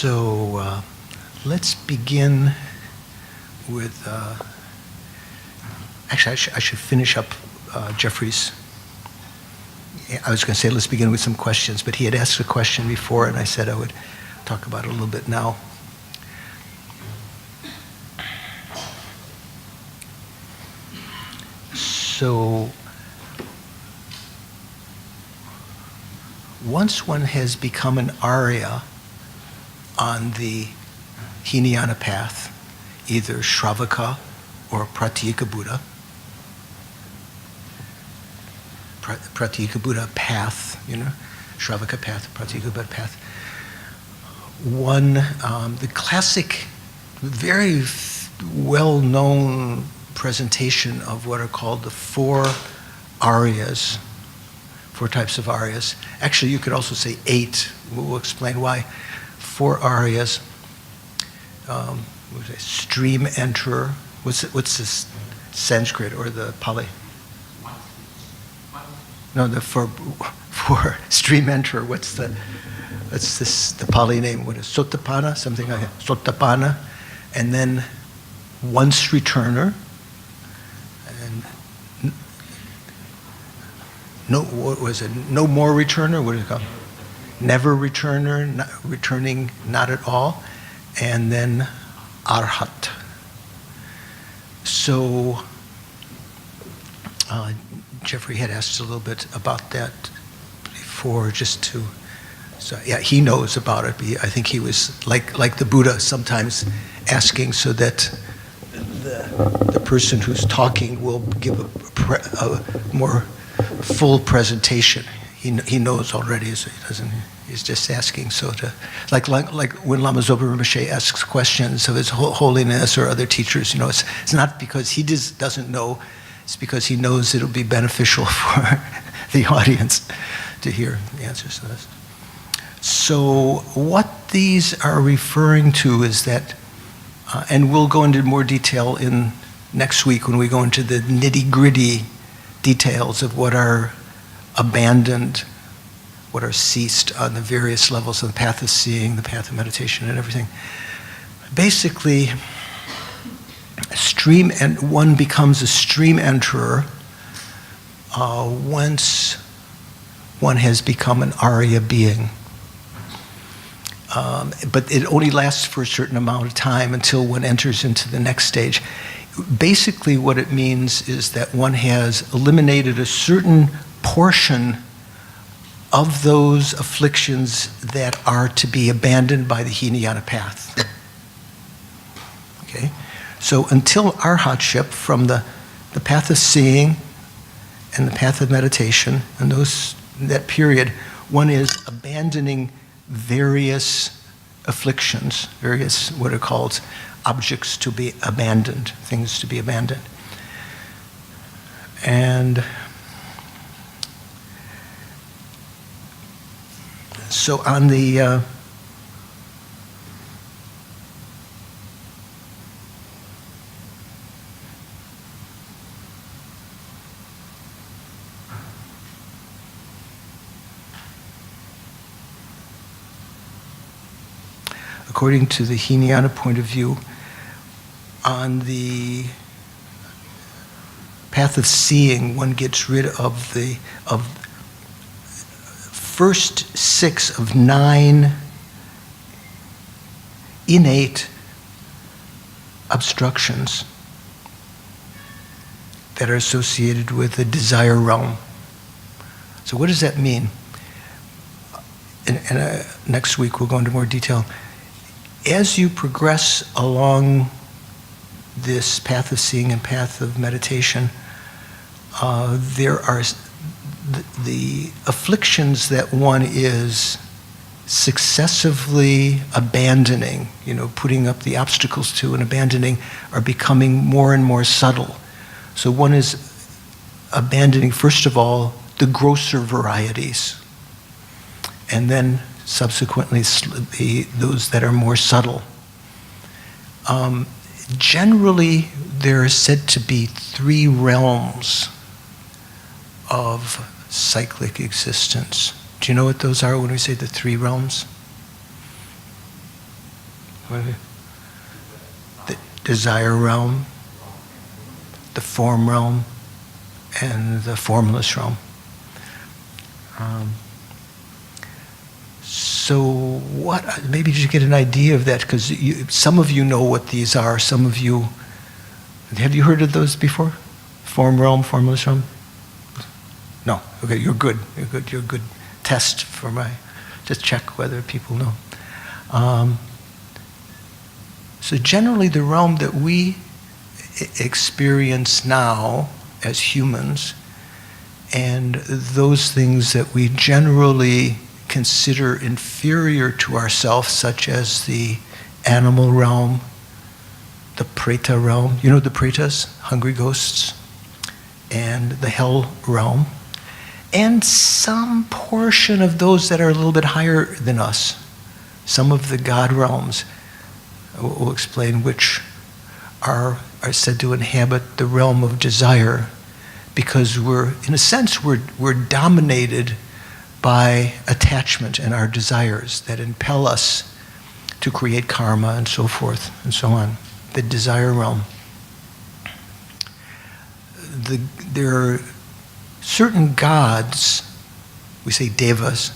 So let's begin with, actually I should finish up Jeffrey's, I was going to say let's begin with some questions, but he had asked a question before and I said I would talk about it a little bit now. So once one has become an Arya on the Hinayana path, either Shravaka or Pratyeka Buddha, Pratyeka Buddha path, Shravaka path, Pratyeka Buddha path, one, the classic, very well-known presentation of what are called the four Aryas, four types of Aryas. Actually, you could also say 8. We'll explain why. 4 Aryas. Stream enterer. What's this Sanskrit or the Pali? No, for stream enterer. What's the Pali name? What is Sotapanna? Something like that. Sotapanna, and then once returner. What was it? No more returner? What is it called? Never returner, not returning not at all. And then arhat. So Jeffrey had asked a little bit about that before, so yeah, he knows about it. I think he was like the Buddha, sometimes asking so that the person who's talking will give a more full presentation. He knows already, so he doesn't. He's just asking. So like when Lama Zopa Rinpoche asks questions of His Holiness or other teachers, it's not because he doesn't know. It's because he knows it'll be beneficial for the audience to hear the answers to this. So what these are referring to is that, and we'll go into more detail in next week when we go into the nitty-gritty details of what are abandoned, what are ceased on the various levels of the path of seeing, the path of meditation, and everything. Basically, one becomes a stream enterer once one has become an Arya being. But it only lasts for a certain amount of time until one enters into the next stage. Basically, what it means is that one has eliminated a certain portion of those afflictions that are to be abandoned by the Hinayana path. Okay? So until arhatship, from the path of seeing and the path of meditation, and that period, one is abandoning various afflictions, various what are called objects to be abandoned, things to be abandoned. And so on the according to the Hinayana point of view, on the path of seeing, one gets rid of the first 6 of 9 innate obstructions that are associated with the desire realm. So what does that mean? And next week we'll go into more detail. As you progress along this path of seeing and path of meditation, there are the afflictions that one is successively abandoning, putting up the obstacles to and abandoning, are becoming more and more subtle. So one is abandoning, first of all, the grosser varieties, and then subsequently those that are more subtle. Generally, there are said to be 3 realms of cyclic existence. Do you know what those are when we say the 3 realms? The desire realm, the form realm, and the formless realm. So what, maybe you get an idea of that, because some of you know what these are, some of you, have you heard of those before? Form realm, formless realm? No, okay, you're good, you're good test for just check whether people know. So generally the realm that we experience now as humans, and those things that we generally consider inferior to ourselves, such as the animal realm, the preta realm, you know the pretas, hungry ghosts, and the hell realm, and some portion of those that are a little bit higher than us, some of the God realms, we'll explain, which are said to inhabit the realm of desire, because in a sense, we're dominated by attachment and our desires that impel us to create karma and so forth and so on. The desire realm. There are certain gods, we say devas,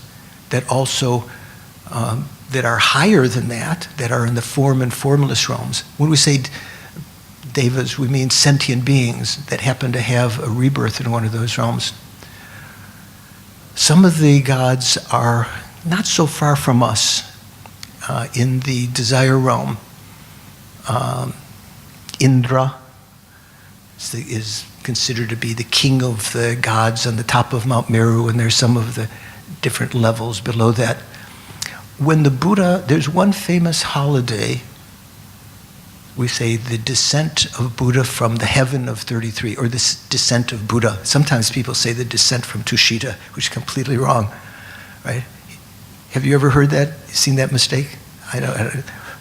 that also that are higher than that are in the form and formless realms. When we say devas, we mean sentient beings that happen to have a rebirth in one of those realms. Some of the gods are not so far from us in the desire realm. Indra is considered to be the king of the gods on the top of Mount Meru, and there's some of the different levels below that. When the Buddha, there's one famous holiday, we say the descent of Buddha from the heaven of 33, or the descent of Buddha. Sometimes people say the descent from Tushita, which is completely wrong, right? Have you ever heard that, seen that mistake? I know,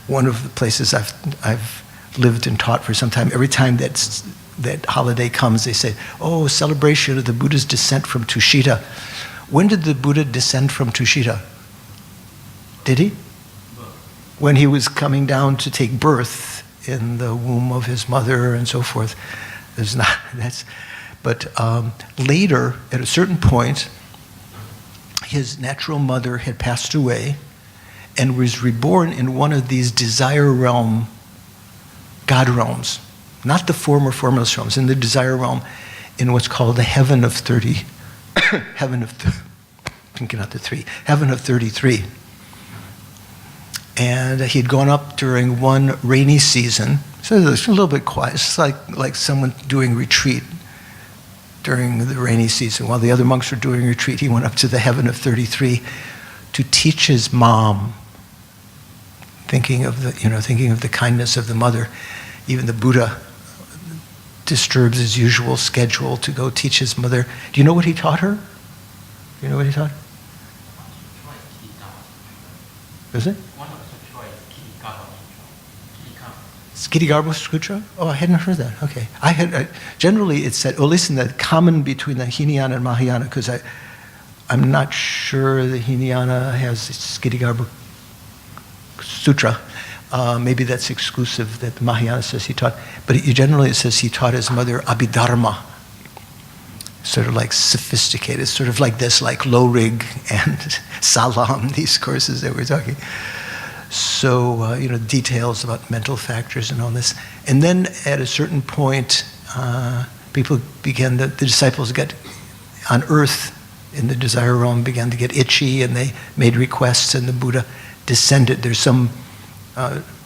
one of the places I've lived and taught for some time, every time that holiday comes, they say, oh, celebration of the Buddha's descent from Tushita. When did the Buddha descend from Tushita? Did he? When he was coming down to take birth in the womb of his mother and so forth. But later, at a certain point, his natural mother had passed away and was reborn in one of these desire realm, God realms, not the form or formless realms, in the desire realm, in what's called the heaven of 30, heaven of 33. And he had gone up during one rainy season, so it was a little bit quiet. It's like someone doing retreat during the rainy season. While the other monks were doing retreat, he went up to the heaven of 33 to teach his mom, thinking of the kindness of the mother. Even the Buddha disturbs his usual schedule to go teach his mother. Do you know what he taught her? Do you know what he taught? Is it? Skitigarbo Sutra? Oh, I hadn't heard that. Okay. Generally it said, listen, the common between the Hinayana and Mahayana, because I'm not sure the Hinayana has Skitigarbo Sutra. Maybe that's exclusive that the Mahayana says he taught. But generally it says he taught his mother Abhidharma. Sort of like sophisticated, sort of like this, like Lorig and Salam, these courses that we're talking. So, details about mental factors and all this. And then at a certain point, the disciples got on earth in the desire realm, began to get itchy, and they made requests, and the Buddha descended. There's some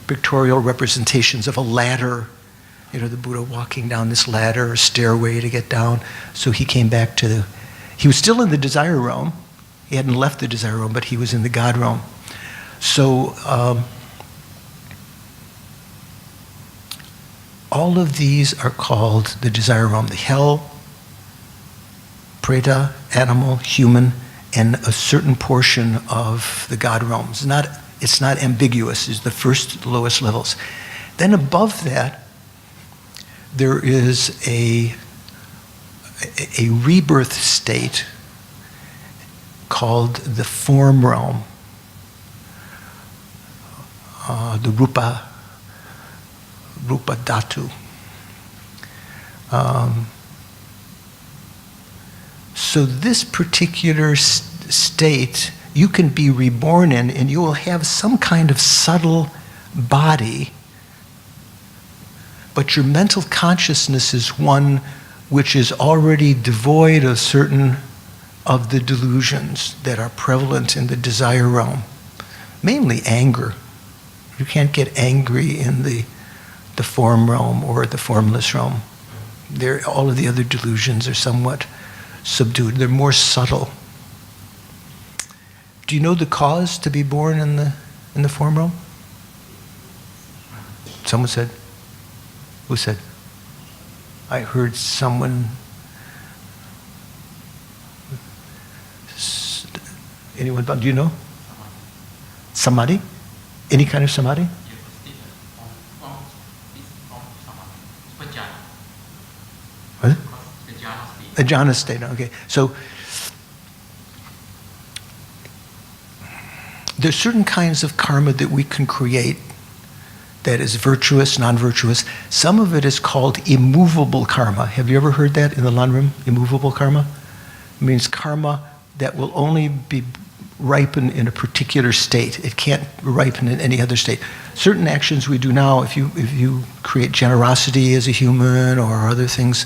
pictorial representations of a ladder, the Buddha walking down this ladder or stairway to get down. So he came back he was still in the desire realm. He hadn't left the desire realm, but he was in the God realm. So all of these are called the desire realm: the hell, preta, animal, human, and a certain portion of the God realms. It's not ambiguous. It's the first lowest levels. Then above that, there is a rebirth state called the form realm. the rupa dhatu. So this particular state you can be reborn in, and you will have some kind of subtle body, but your mental consciousness is one which is already devoid of certain of the delusions that are prevalent in the desire realm, mainly anger. You can't get angry in the form realm or the formless realm. All of the other delusions are somewhat subdued. They're more subtle. Do you know the cause to be born in the form realm? Someone said. Who said? I heard someone. Anyone? Do you know? Samadhi? Any kind of samadhi? What? A jhana state. Okay. So there's certain kinds of karma that we can create that is virtuous, non-virtuous. Some of it is called immovable karma. Have you ever heard that in the Lanrim? Immovable karma? It means karma that will only be ripen in a particular state. It can't ripen in any other state. Certain actions we do now, if you create generosity as a human or other things,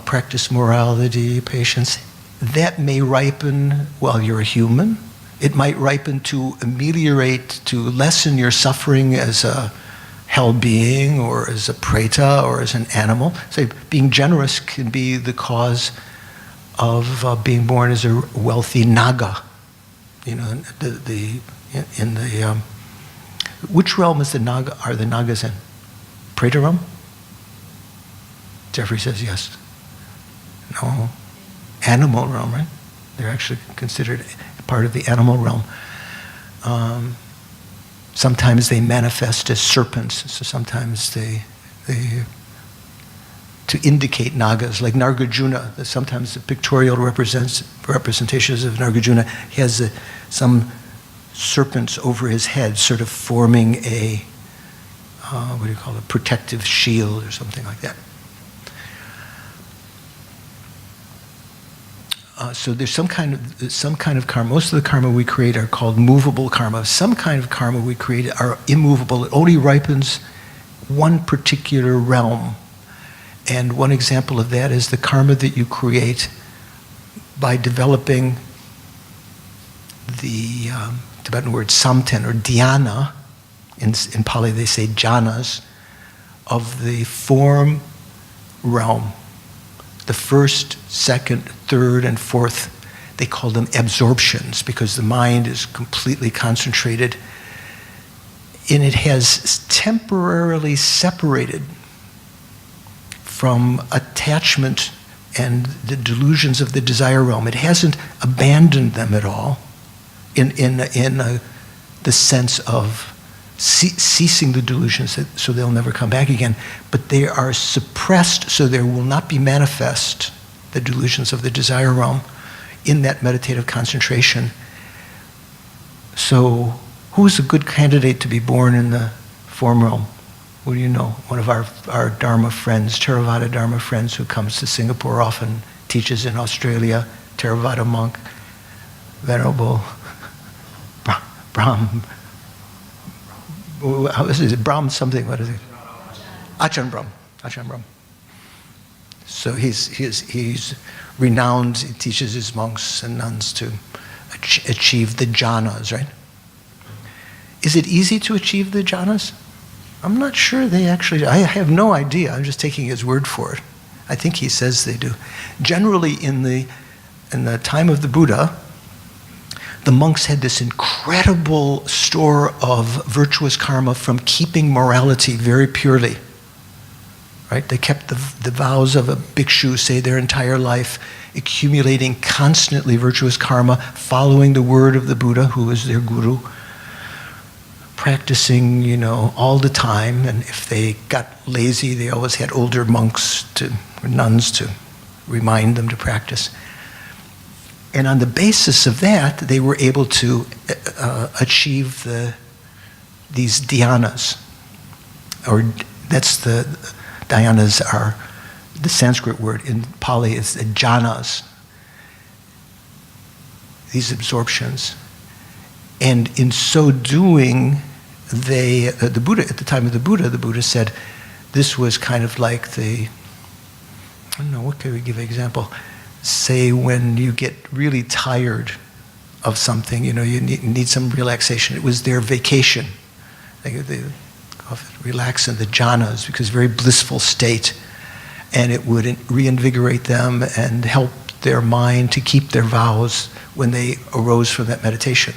practice morality, patience, that may ripen while you're a human. It might ripen to ameliorate, to lessen your suffering as a hell being or as a preta or as an animal. Say, being generous can be the cause of being born as a wealthy naga. You know, which realm is are the nagas in? Preta realm? Jeffrey says yes. No. Animal realm, right? They're actually considered part of the animal realm. Sometimes they manifest as serpents, so sometimes they to indicate nagas, like Nargarjuna. Sometimes the pictorial representations of Nargarjuna has some serpents over his head, sort of forming a what do you call it, protective shield or something like that. So there's some kind of karma. Most of the karma we create are called movable karma. Some kind of karma we create are immovable. It only ripens one particular realm. And one example of that is the karma that you create by developing the Tibetan word samten or dhyana. In Pali they say jhanas, of the form realm. The first, second, third, and fourth, they call them absorptions because the mind is completely concentrated and it has temporarily separated from attachment and the delusions of the desire realm. It hasn't abandoned them at all in the sense of ceasing the delusions so they'll never come back again, but they are suppressed so there will not be manifest the delusions of the desire realm in that meditative concentration. So who's a good candidate to be born in the form realm? What do you know? One of our Dharma friends, Theravada Dharma friends who comes to Singapore often, teaches in Australia, Theravada monk, Venerable Brahm. How is it? Brahm something, what is it? Ajahn Brahm. So he's renowned, he teaches his monks and nuns to achieve the jhanas, right? Is it easy to achieve the jhanas? I'm not sure I have no idea, I'm just taking his word for it. I think he says they do. Generally in the time of the Buddha, the monks had this incredible store of virtuous karma from keeping morality very purely. Right? They kept the vows of a bhikshu, say, their entire life, accumulating constantly virtuous karma, following the word of the Buddha, who was their guru, practicing, all the time. And if they got lazy, they always had older monks or nuns to remind them to practice. And on the basis of that, they were able to achieve the these dhyanas, or that's the dhyanas are the Sanskrit word. In Pali is jhanas. These absorptions, and in so doing, the Buddha, at the time of the Buddha said this was kind of like I don't know, what can we give an example? Say when you get really tired of something, you need some relaxation. It was their vacation. They often relax in the jhanas because very blissful state, and it would reinvigorate them and help their mind to keep their vows when they arose from that meditation.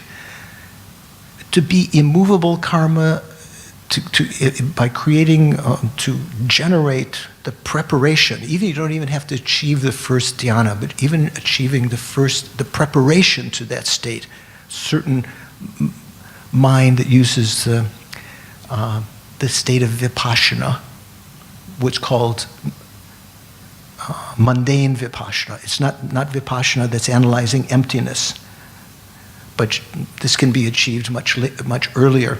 To be immovable karma, by creating, to generate the preparation, even you don't even have to achieve the first dhyana, but even achieving the preparation to that state, certain mind that uses the state of vipassana, what's called mundane vipassana. It's not vipassana that's analyzing emptiness, but this can be achieved much earlier.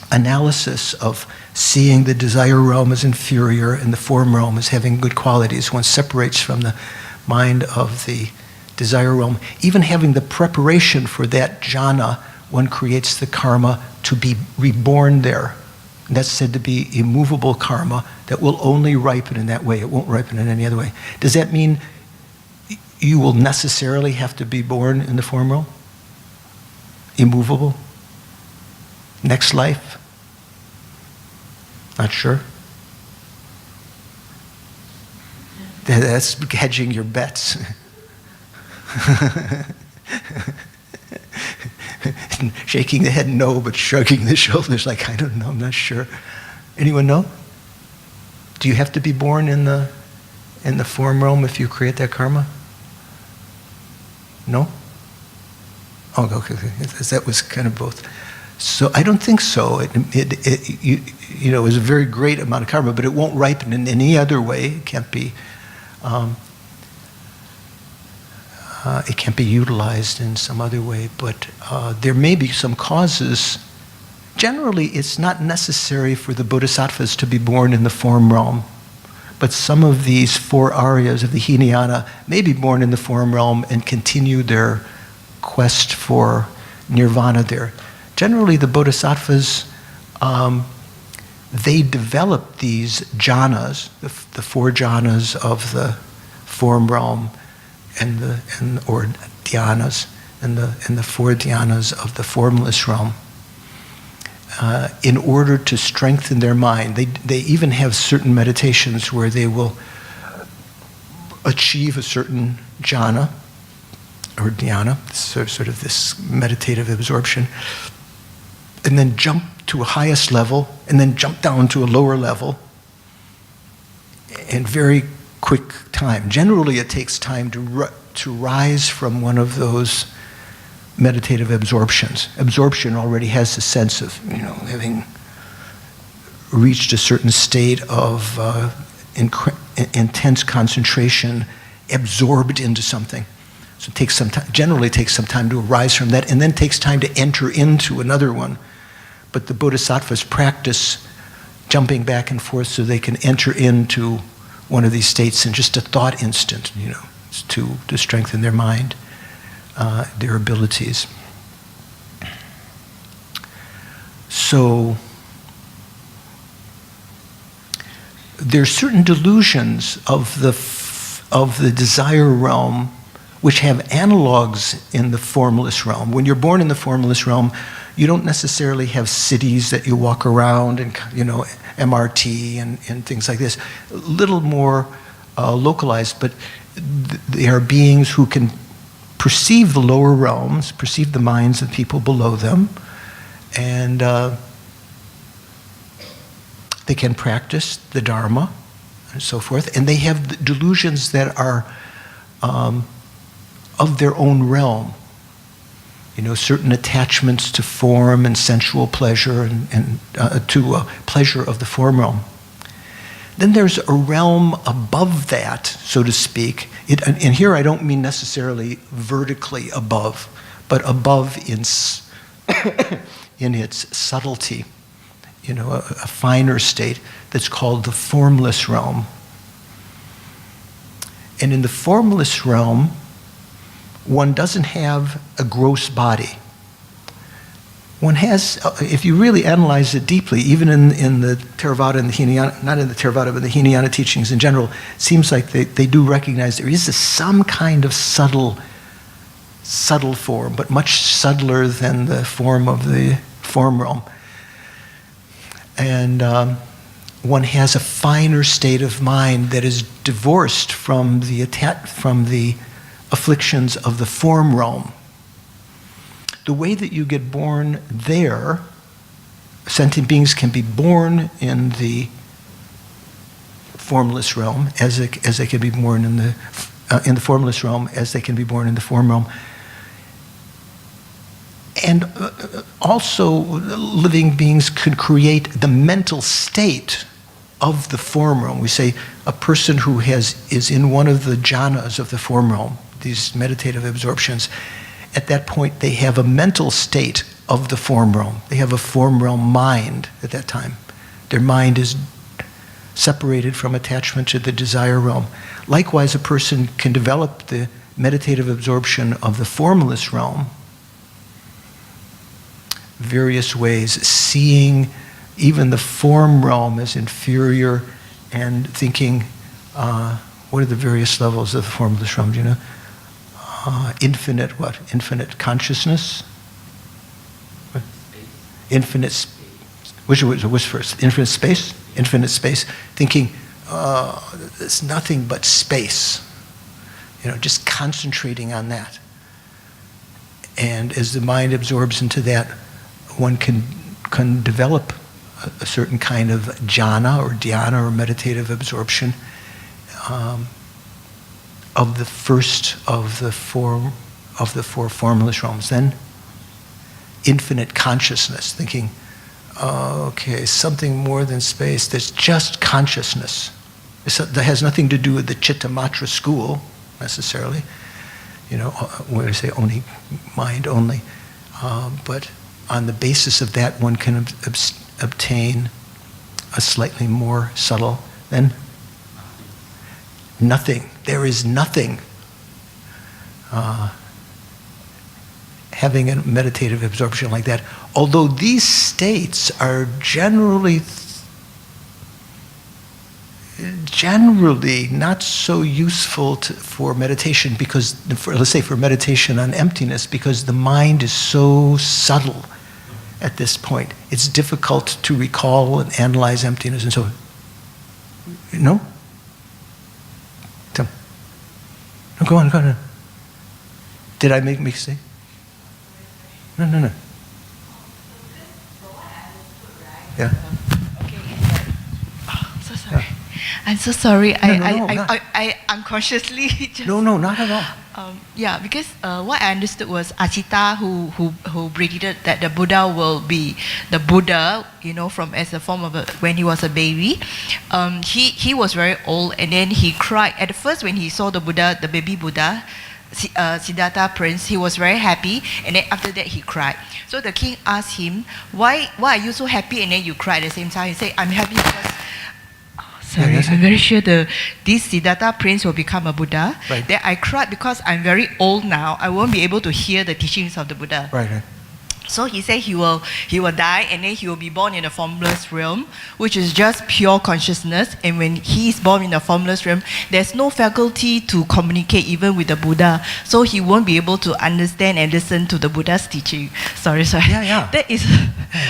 Analysis of seeing the desire realm as inferior and the form realm as having good qualities. One separates from the mind of the desire realm. Even having the preparation for that jhana, one creates the karma to be reborn there. And that's said to be immovable karma that will only ripen in that way. It won't ripen in any other way. Does that mean you will necessarily have to be born in the form realm? Immovable? Next life? Not sure. That's hedging your bets. Shaking the head no, but shrugging the shoulders like, I don't know, I'm not sure. Anyone know? Do you have to be born in the form realm if you create that karma? No? Oh, okay. That was kind of both. So I don't think so. It was a very great amount of karma, but it won't ripen in any other way. It can't be. It can't be utilized in some other way. But there may be some causes. Generally, it's not necessary for the Bodhisattvas to be born in the form realm. But some of these 4 aryas of the Hinayana may be born in the form realm and continue their quest for nirvana there. Generally, the Bodhisattvas, they develop these jhanas, the 4 jhanas of the form realm, or dhyanas, and the 4 dhyanas of the formless realm, in order to strengthen their mind. They even have certain meditations where they will achieve a certain jhana or dhyana, sort of this meditative absorption, and then jump to a highest level, and then jump down to a lower level in very quick time. Generally, it takes time to rise from one of those meditative absorptions. Absorption already has the sense of, having reached a certain state of intense concentration, absorbed into something. So it takes some time, generally takes some time to arise from that, and then takes time to enter into another one. But the Bodhisattvas practice jumping back and forth so they can enter into one of these states in just a thought instant, to strengthen their mind, their abilities. So there are certain delusions of the desire realm which have analogs in the formless realm. When you're born in the formless realm, you don't necessarily have cities that you walk around and, MRT and things like this. A little more localized, but they are beings who can perceive the lower realms, perceive the minds of people below them, and they can practice the Dharma and so forth. And they have delusions that are of their own realm. Certain attachments to form and sensual pleasure and to pleasure of the form realm. Then there's a realm above that, so to speak. And here I don't mean necessarily vertically above, but above in in its subtlety, a finer state that's called the formless realm. And in the formless realm, one doesn't have a gross body. One has, if you really analyze it deeply, even in the Theravada and the Hinayana, not in the Theravada, but the Hinayana teachings in general, it seems like they do recognize there is some kind of subtle form, but much subtler than the form of the form realm. And one has a finer state of mind that is divorced from the afflictions of the form realm. The way that you get born there, sentient beings can be born in the formless realm as they can be born in the formless realm as they can be born in the form realm. And also, living beings could create the mental state of the form realm. We say a person who is in one of the jhanas of the form realm, these meditative absorptions, at that point they have a mental state of the form realm. They have a form realm mind at that time. Their mind is separated from attachment to the desire realm. Likewise, a person can develop the meditative absorption of the formless realm various ways, seeing even the form realm as inferior and thinking, what are the various levels of the formless realm, do you know? Infinite what? Infinite consciousness? What? Infinite, which first? Infinite space? Infinite space. Thinking, it's nothing but space. Just concentrating on that. And as the mind absorbs into that, one can develop a certain kind of jhana or dhyana or meditative absorption of the first of the four formless realms. Then infinite consciousness, thinking, okay, something more than space. There's just consciousness. That has nothing to do with the Chittamatra school necessarily. When I say only mind only, but on the basis of that, one can obtain a slightly more subtle, then nothing. There is nothing. Having a meditative absorption like that, although these states are generally not so useful for meditation because, let's say for meditation on emptiness, because the mind is so subtle at this point. It's difficult to recall and analyze emptiness and so on. No? No, go on. Did I make a mistake? No. Yeah. Okay. So sorry. I'm so sorry. I unconsciously just... No, not at all. Because what I understood was Achita who predicted that the Buddha will be the Buddha, from as a form of when he was a baby. He was very old, and then he cried. At first, when he saw the Buddha, the baby Buddha, Siddhartha prince, he was very happy, and then after that he cried. So the king asked him, why are you so happy and then you cry at the same time? He said, I'm happy because I'm very sure this Siddhartha prince will become a Buddha. Right. Then I cried because I'm very old now. I won't be able to hear the teachings of the Buddha. Right. So he said he will die and then he will be born in the formless realm, which is just pure consciousness. And when he is born in the formless realm, there's no faculty to communicate even with the Buddha. So he won't be able to understand and listen to the Buddha's teaching. Sorry. Yeah. That is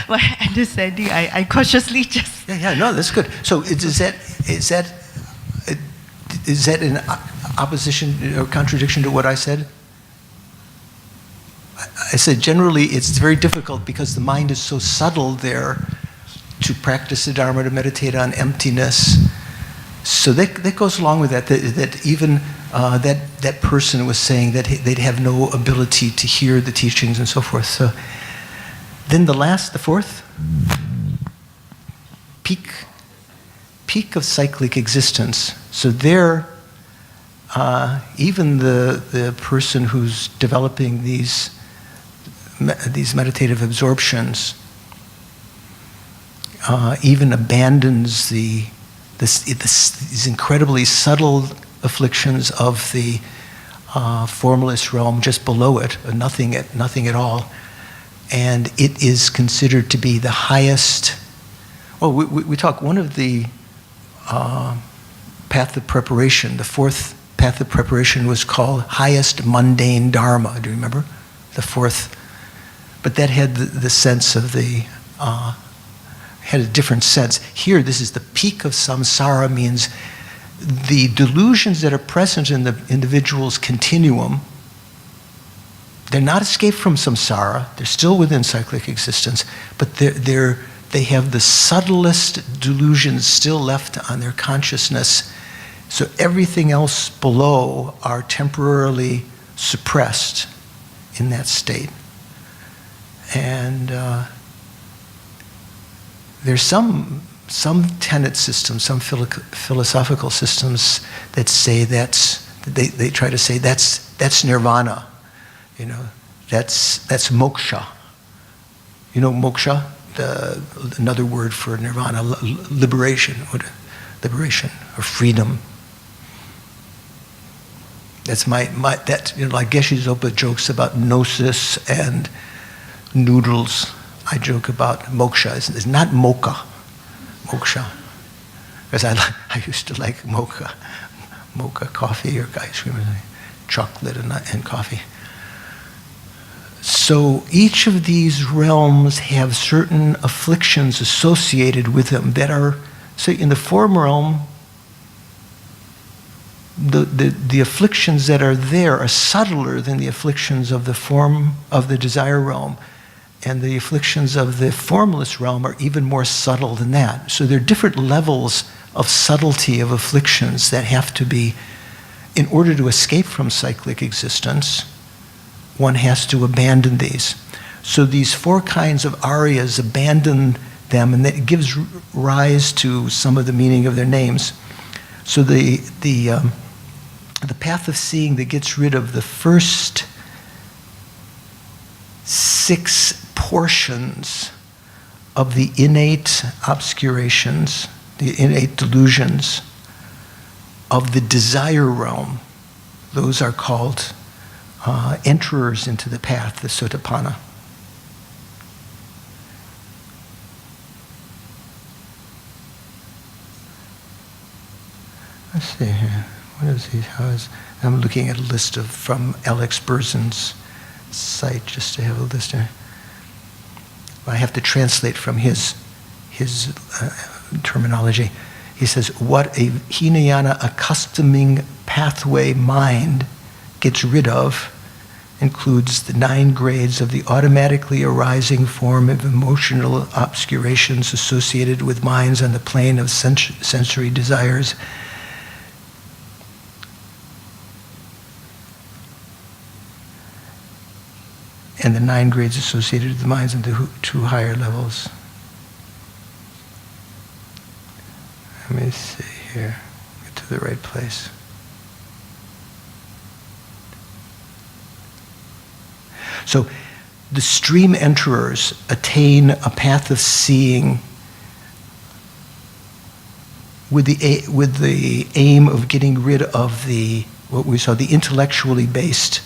my understanding. I consciously just... Yeah, no, that's good. So is that in opposition or contradiction to what I said? I said generally it's very difficult because the mind is so subtle there to practice the Dharma, to meditate on emptiness. So that goes along with that even that person was saying that they'd have no ability to hear the teachings and so forth. So then the fourth, peak of cyclic existence. So there, even the person who's developing these these meditative absorptions, even abandons these incredibly subtle afflictions of the formless realm just below it, nothing at all, and it is considered to be the highest. Oh, we talk one of the path of preparation. The fourth path of preparation was called highest mundane dharma. Do you remember the fourth? But that had the sense of the had a different sense. Here, this is the peak of samsara, means the delusions that are present in the individual's continuum. They're not escaped from samsara. They're still within cyclic existence, but they have the subtlest delusions still left on their consciousness. So everything else below are temporarily suppressed in that state. And there's some tenet systems, some philosophical systems that say they try to say that's nirvana, that's moksha. You know moksha, another word for nirvana, liberation or freedom. That's like Geshe Zopa jokes about gnosis and noodles. I joke about moksha. It's not mocha, moksha. Because I used to like mocha coffee or ice cream, chocolate and coffee. So each of these realms have certain afflictions associated with them that are, so in the form realm, the afflictions that are there are subtler than the afflictions of the form of the desire realm. And the afflictions of the formless realm are even more subtle than that. So there are different levels of subtlety of afflictions that have to be, in order to escape from cyclic existence, one has to abandon these. So these four kinds of aryas, abandon them, and that gives rise to some of the meaning of their names. So the path of seeing that gets rid of the first 6 portions of the innate obscurations, the innate delusions of the desire realm, those are called enterers into the path, the Sotapanna. Let's see here. What is he? I'm looking at a list from Alex Berzin's site just to have a list here. I have to translate from his terminology. He says, what a Hinayana accustoming pathway mind gets rid of includes the 9 grades of the automatically arising form of emotional obscurations associated with minds on the plane of sensory desires, and the 9 grades associated with the minds of the 2 higher levels. Let me see here, get to the right place. So the stream enterers attain a path of seeing with the aim of getting rid of what we saw, the intellectually based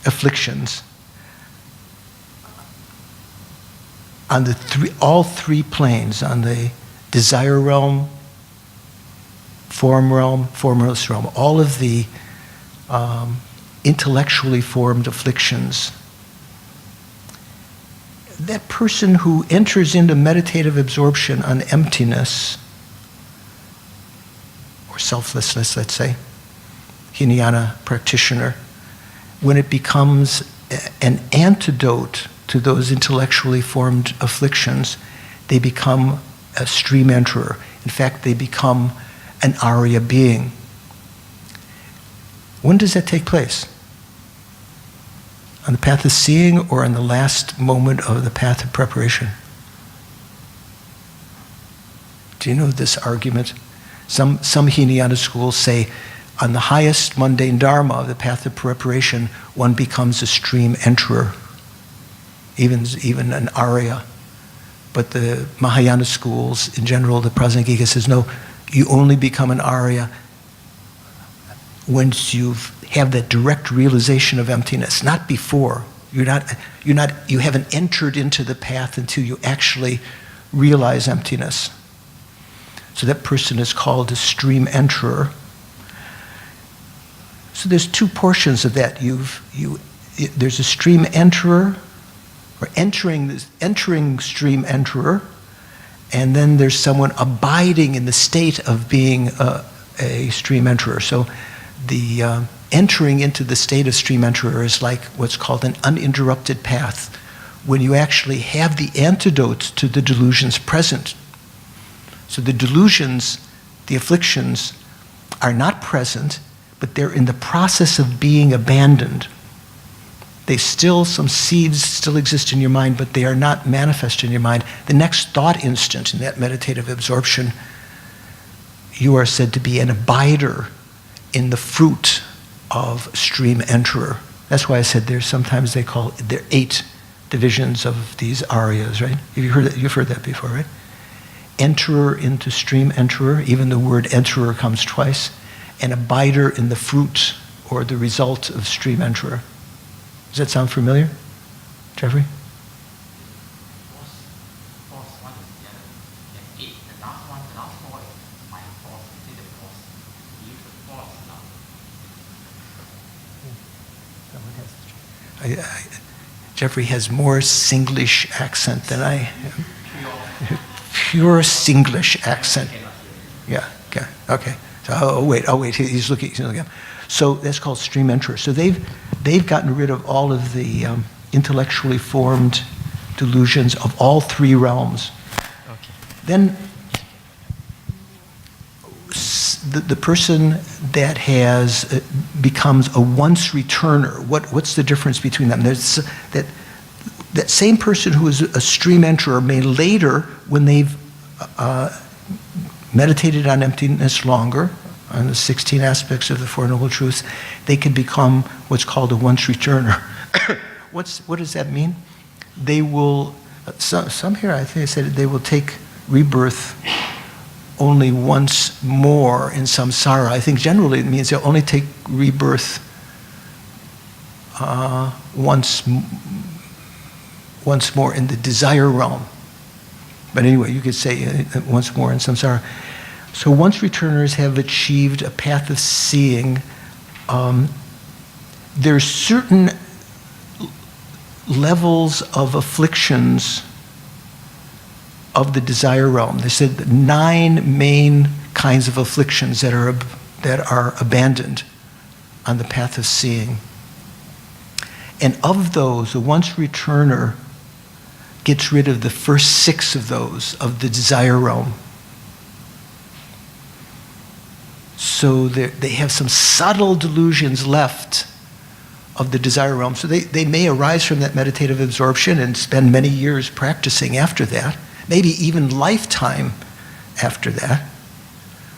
afflictions on all three planes, on the desire realm, form realm, formless realm, all of the intellectually formed afflictions. That person who enters into meditative absorption on emptiness or selflessness, let's say, Hinayana practitioner, when it becomes an antidote to those intellectually formed afflictions, they become a stream enterer. In fact, they become an Arya being. When does that take place? On the path of seeing or on the last moment of the path of preparation? Do you know this argument? Some Hinayana schools say on the highest mundane dharma, the path of preparation, one becomes a stream enterer, even an Arya. But the Mahayana schools, in general, the Prasangika says, no, you only become an Arya once you have that direct realization of emptiness, not before. You haven't entered into the path until you actually realize emptiness. So that person is called a stream enterer. So there's two portions of that. There's a stream enterer, or entering stream enterer, and then there's someone abiding in the state of being a stream enterer. So the entering into the state of stream enterer is like what's called an uninterrupted path, when you actually have the antidote to the delusions present. So the delusions, the afflictions, are not present, but they're in the process of being abandoned. Some seeds still exist in your mind, but they are not manifest in your mind. The next thought instant in that meditative absorption, you are said to be an abider in the fruit of stream enterer. That's why I said there are 8 divisions of these aryas, right? You've heard that before, right? Enterer into stream enterer, even the word enterer comes twice, and abider in the fruit or the result of stream enterer. Does that sound familiar, Jeffrey? Jeffrey has more Singlish accent than I am. Pure Singlish accent. Yeah, okay. So, wait, he's looking up. So that's called stream enterer. So they've gotten rid of all of the intellectually formed delusions of all 3 realms. Okay. Then the person that becomes a once returner. What's the difference between them? There's that same person who is a stream enterer may later, when they've meditated on emptiness longer, on the 16 aspects of the Four Noble Truths, they can become what's called a once returner. What does that mean? They will, some here I think I said they will take rebirth only once more in samsara. I think generally it means they'll only take rebirth once more in the desire realm. But anyway, you could say once more in samsara. So once returners have achieved a path of seeing, there's certain levels of afflictions of the desire realm. They said 9 main kinds of afflictions that are abandoned on the path of seeing. And of those, the once returner gets rid of the first 6 of those of the desire realm. So they have some subtle delusions left of the desire realm. So they may arise from that meditative absorption and spend many years practicing after that, maybe even lifetime after that.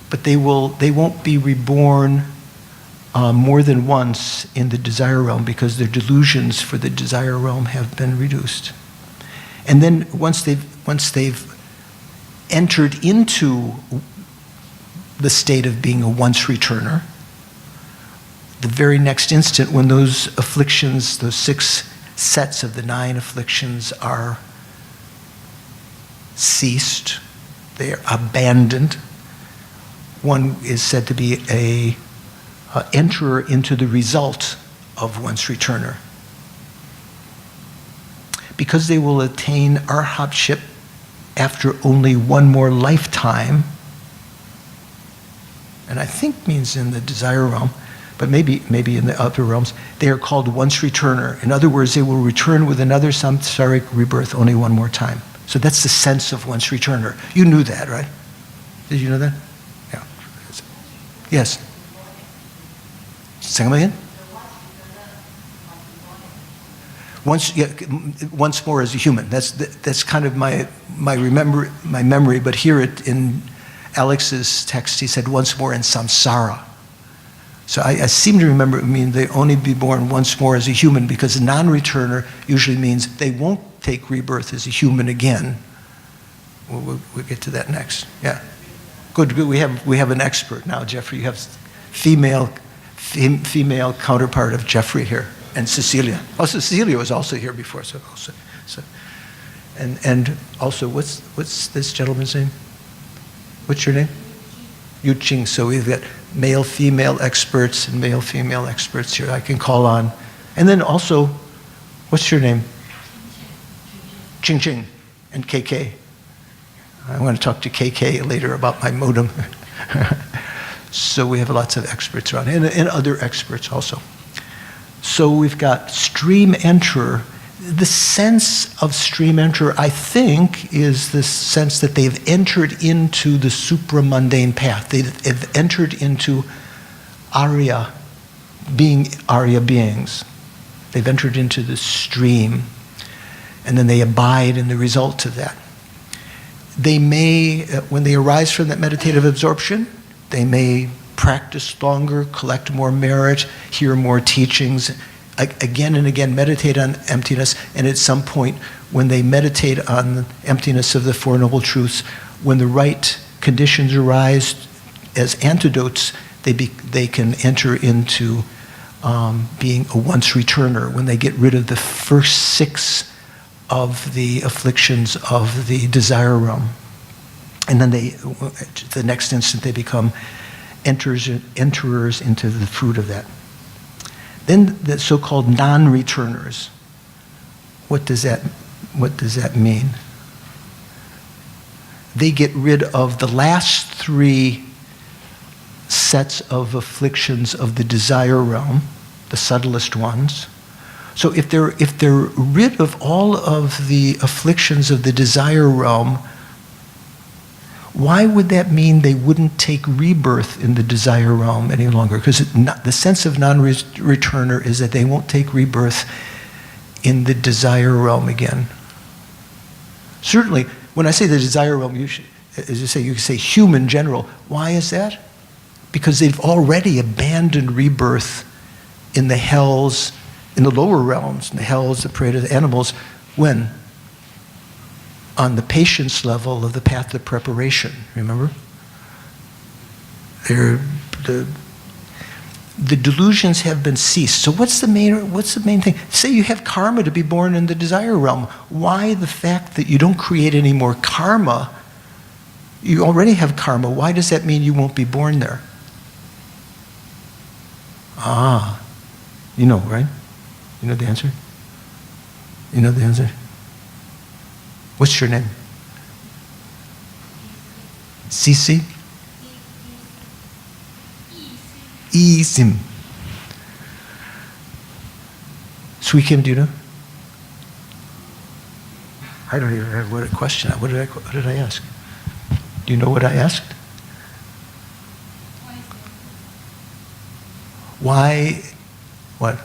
But they won't be reborn more than once in the desire realm because their delusions for the desire realm have been reduced. And then once they've entered into the state of being a once returner, the very next instant when those afflictions, those 6 sets of the 9 afflictions are ceased, they are abandoned, one is said to be a enterer into the result of once returner. Because they will attain arhatship after only one more lifetime, and I think means in the desire realm, but maybe in the upper realms, they are called once returner. In other words, they will return with another samsaric rebirth only one more time. So that's the sense of once returner. You knew that, right? Did you know that? Yeah. Yes. Say it again? Once more as a human. That's kind of my memory. But here in Alex's text, he said once more in samsara. So I seem to remember it mean they only be born once more as a human, because a non-returner usually means they won't take rebirth as a human again. We'll get to that next. Yeah. Good. We have an expert now, Jeffrey. You have female counterpart of Jeffrey here, and Cecilia. Oh, Cecilia was also here before. So and also, what's this gentleman's name? What's your name? Yu Ching. So we've got male, female experts and male, female experts here I can call on. And then also, what's your name? Ching Ching and KK. I want to talk to KK later about my modem. So we have lots of experts around, and other experts also. So we've got stream enterer. The sense of stream enterer, I think, is the sense that they've entered into the supramundane path. They've entered into Arya beings. They've entered into the stream, and then they abide in the result of that. They may, when they arise from that meditative absorption, they may practice longer, collect more merit, hear more teachings, again and again meditate on emptiness, and at some point when they meditate on the emptiness of the Four Noble Truths, when the right conditions arise as antidotes, they can enter into being a once returner, when they get rid of the first 6 of the afflictions of the desire realm. And then the next instant they become enterers into the fruit of that. Then the so-called non-returners. What does that mean? They get rid of the last 3 sets of afflictions of the desire realm, the subtlest ones. So if they're rid of all of the afflictions of the desire realm, why would that mean they wouldn't take rebirth in the desire realm any longer? Because the sense of non-returner is that they won't take rebirth in the desire realm again. Certainly, when I say the desire realm, you can say human general. Why is that? Because they've already abandoned rebirth in the hells, in the lower realms, in the hells, the predator, the animals. When? On the patience level of the path of preparation, remember? The delusions have been ceased. So what's the main thing? Say you have karma to be born in the desire realm. Why the fact that you don't create any more karma? You already have karma. Why does that mean you won't be born there? You know, right? You know the answer? You know the answer? What's your name? Sisi? Isim. Sweet Kim, do you know? I don't even have what a question. What did I ask? Do you know what I asked? Why? What?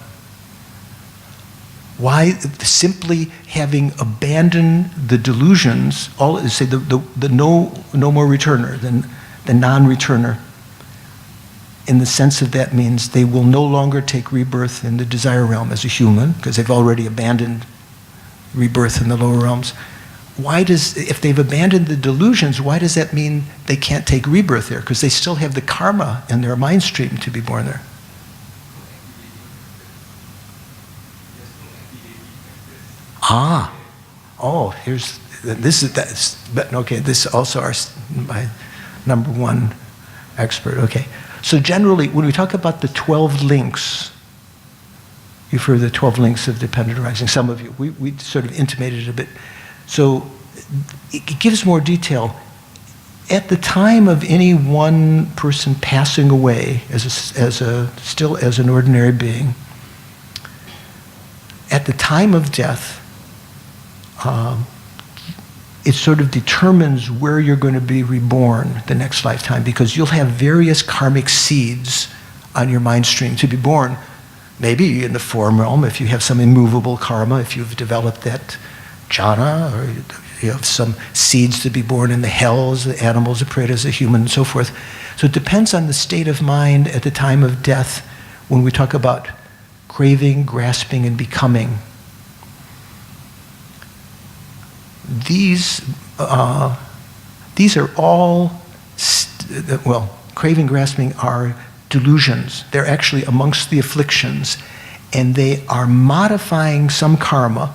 Why simply having abandoned the delusions, say the no more returner, the non-returner, in the sense of that means they will no longer take rebirth in the desire realm as a human, because they've already abandoned rebirth in the lower realms. If they've abandoned the delusions, why does that mean they can't take rebirth there? Because they still have the karma in their mind stream to be born there. This is also my number 1 expert. Okay. So generally, when we talk about the 12 links, you've heard the 12 links of dependent arising, some of you, we sort of intimated it a bit. So it gives more detail. At the time of any one person passing away still as an ordinary being, at the time of death, it sort of determines where you're going to be reborn the next lifetime, because you'll have various karmic seeds on your mind stream to be born. Maybe in the form realm, if you have some immovable karma, if you've developed that jhana, or you have some seeds to be born in the hells, the animals, the pretas, the human, and so forth. So it depends on the state of mind at the time of death when we talk about craving, grasping, and becoming. These are all, craving, grasping are delusions. They're actually amongst the afflictions, and they are modifying some karma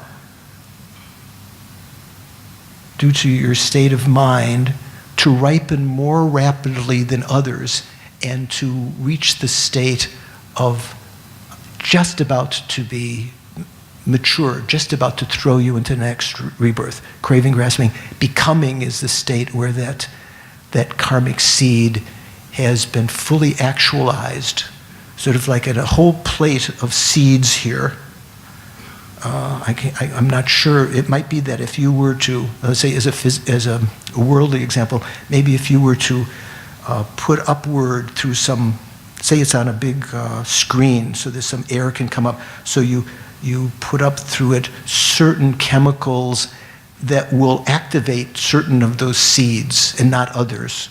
due to your state of mind to ripen more rapidly than others and to reach the state of just about to be mature, just about to throw you into the next rebirth. Craving, grasping, becoming is the state where that karmic seed has been fully actualized, sort of like in a whole plate of seeds here. I'm not sure. It might be that if you were to, let's say as a worldly example, maybe if you were to put upward through some, say it's on a big screen, so there's some air can come up, so you put up through it certain chemicals that will activate certain of those seeds and not others.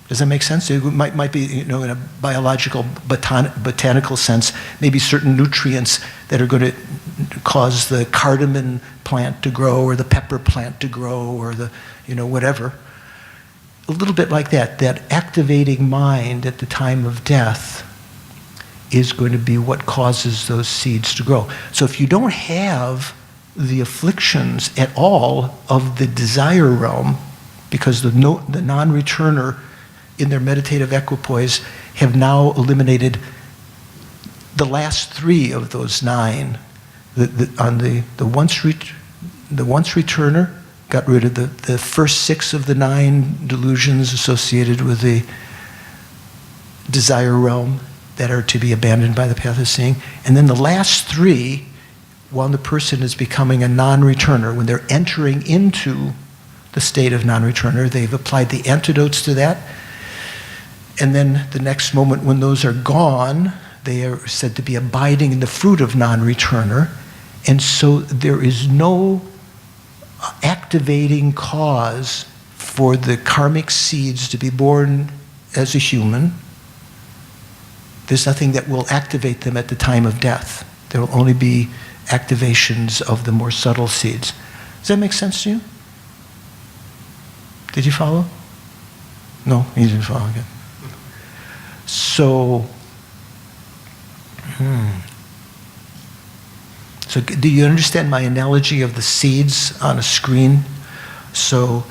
Does that make sense? It might be, in a biological, botanical sense, maybe certain nutrients that are going to cause the cardamom plant to grow or the pepper plant to grow or the, whatever. A little bit like that activating mind at the time of death is going to be what causes those seeds to grow. So if you don't have the afflictions at all of the desire realm, because the non-returner in their meditative equipoise have now eliminated the last 3 of those 9. The once returner got rid of the first 6 of the 9 delusions associated with the desire realm that are to be abandoned by the path of seeing. And then the last 3, while the person is becoming a non-returner, when they're entering into the state of non-returner, they've applied the antidotes to that. And then the next moment when those are gone, they are said to be abiding in the fruit of non-returner. And so there is no activating cause for the karmic seeds to be born as a human. There's nothing that will activate them at the time of death. There will only be activations of the more subtle seeds. Does that make sense to you? Did you follow? No, you didn't follow. Okay. So, So do you understand my analogy of the seeds on a screen? So,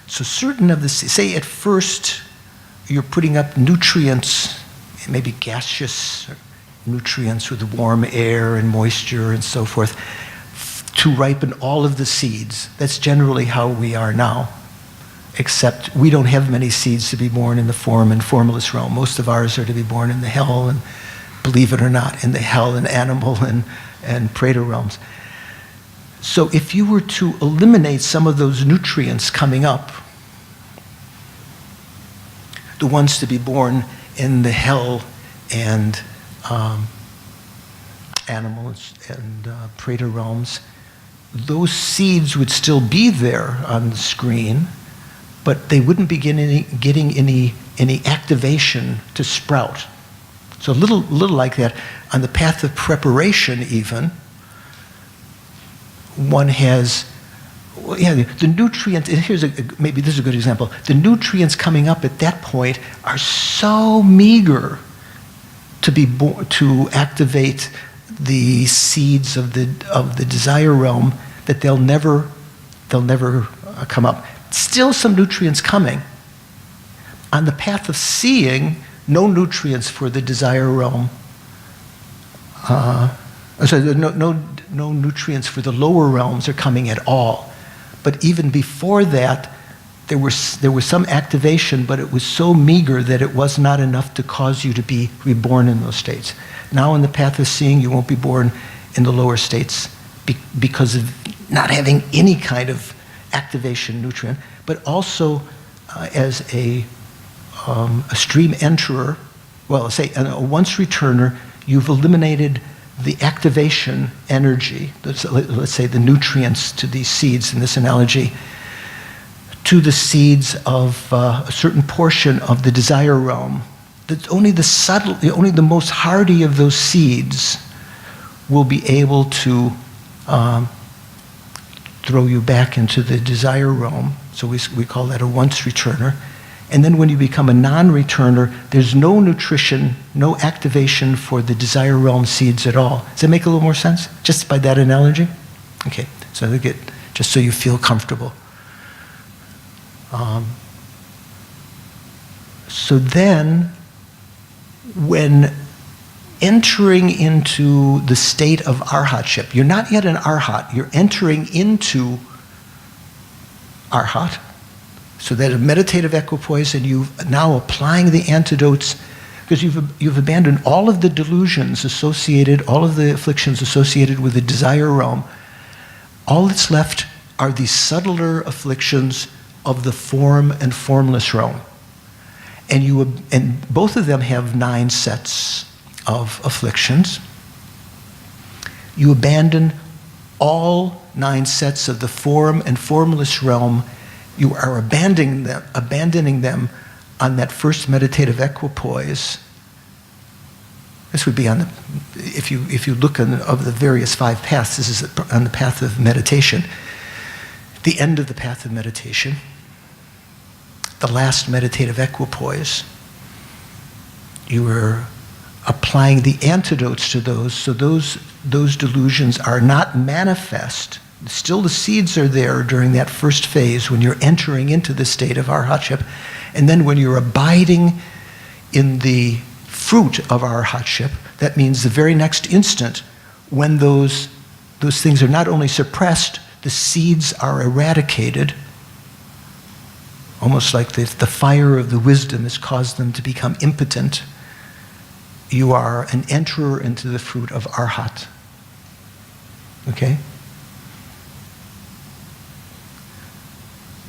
so certain of the, say at first you're putting up nutrients, maybe gaseous nutrients with warm air and moisture and so forth, to ripen all of the seeds. That's generally how we are now, except we don't have many seeds to be born in the form and formless realm. Most of ours are to be born in the hell, and believe it or not, in the hell and animal and preta realms. So if you were to eliminate some of those nutrients coming up, the ones to be born in the hell and animals and preta realms, those seeds would still be there on the screen, but they wouldn't be getting any activation to sprout. So a little like that. On the path of preparation even, one has, the nutrients, and maybe this is a good example, the nutrients coming up at that point are so meager to activate the seeds of the desire realm that they'll never come up. Still some nutrients coming. On the path of seeing, no nutrients for the desire realm. No nutrients for the lower realms are coming at all. But even before that, there was some activation, but it was so meager that it was not enough to cause you to be reborn in those states. Now in the path of seeing, you won't be born in the lower states because of not having any kind of activation nutrient, but also as a stream enterer, well, say a once returner, you've eliminated the activation energy, let's say the nutrients to these seeds in this analogy, to the seeds of a certain portion of the desire realm, that only the most hardy of those seeds will be able to throw you back into the desire realm. So we call that a once returner. And then when you become a non-returner, there's no nutrition, no activation for the desire realm seeds at all. Does that make a little more sense? Just by that analogy? Okay, so I think just so you feel comfortable. So then, when entering into the state of arhatship, you're not yet an arhat, you're entering into arhat. So that a meditative equipoise, and you've now applying the antidotes, because you've abandoned all of the delusions associated, all of the afflictions associated with the desire realm. All that's left are the subtler afflictions of the form and formless realm. And both of them have 9 sets of afflictions. You abandon all 9 sets of the form and formless realm. You are abandoning them on that first meditative equipoise. This would be on the, if you look of the various 5 paths, this is on the path of meditation. The end of the path of meditation, the last meditative equipoise. You are applying the antidotes to those, so those delusions are not manifest. Still the seeds are there during that first phase when you're entering into the state of arhatship. And then when you're abiding in the fruit of arhatship, that means the very next instant when those things are not only suppressed, the seeds are eradicated, almost like the fire of the wisdom has caused them to become impotent. You are an enterer into the fruit of arhat. Okay?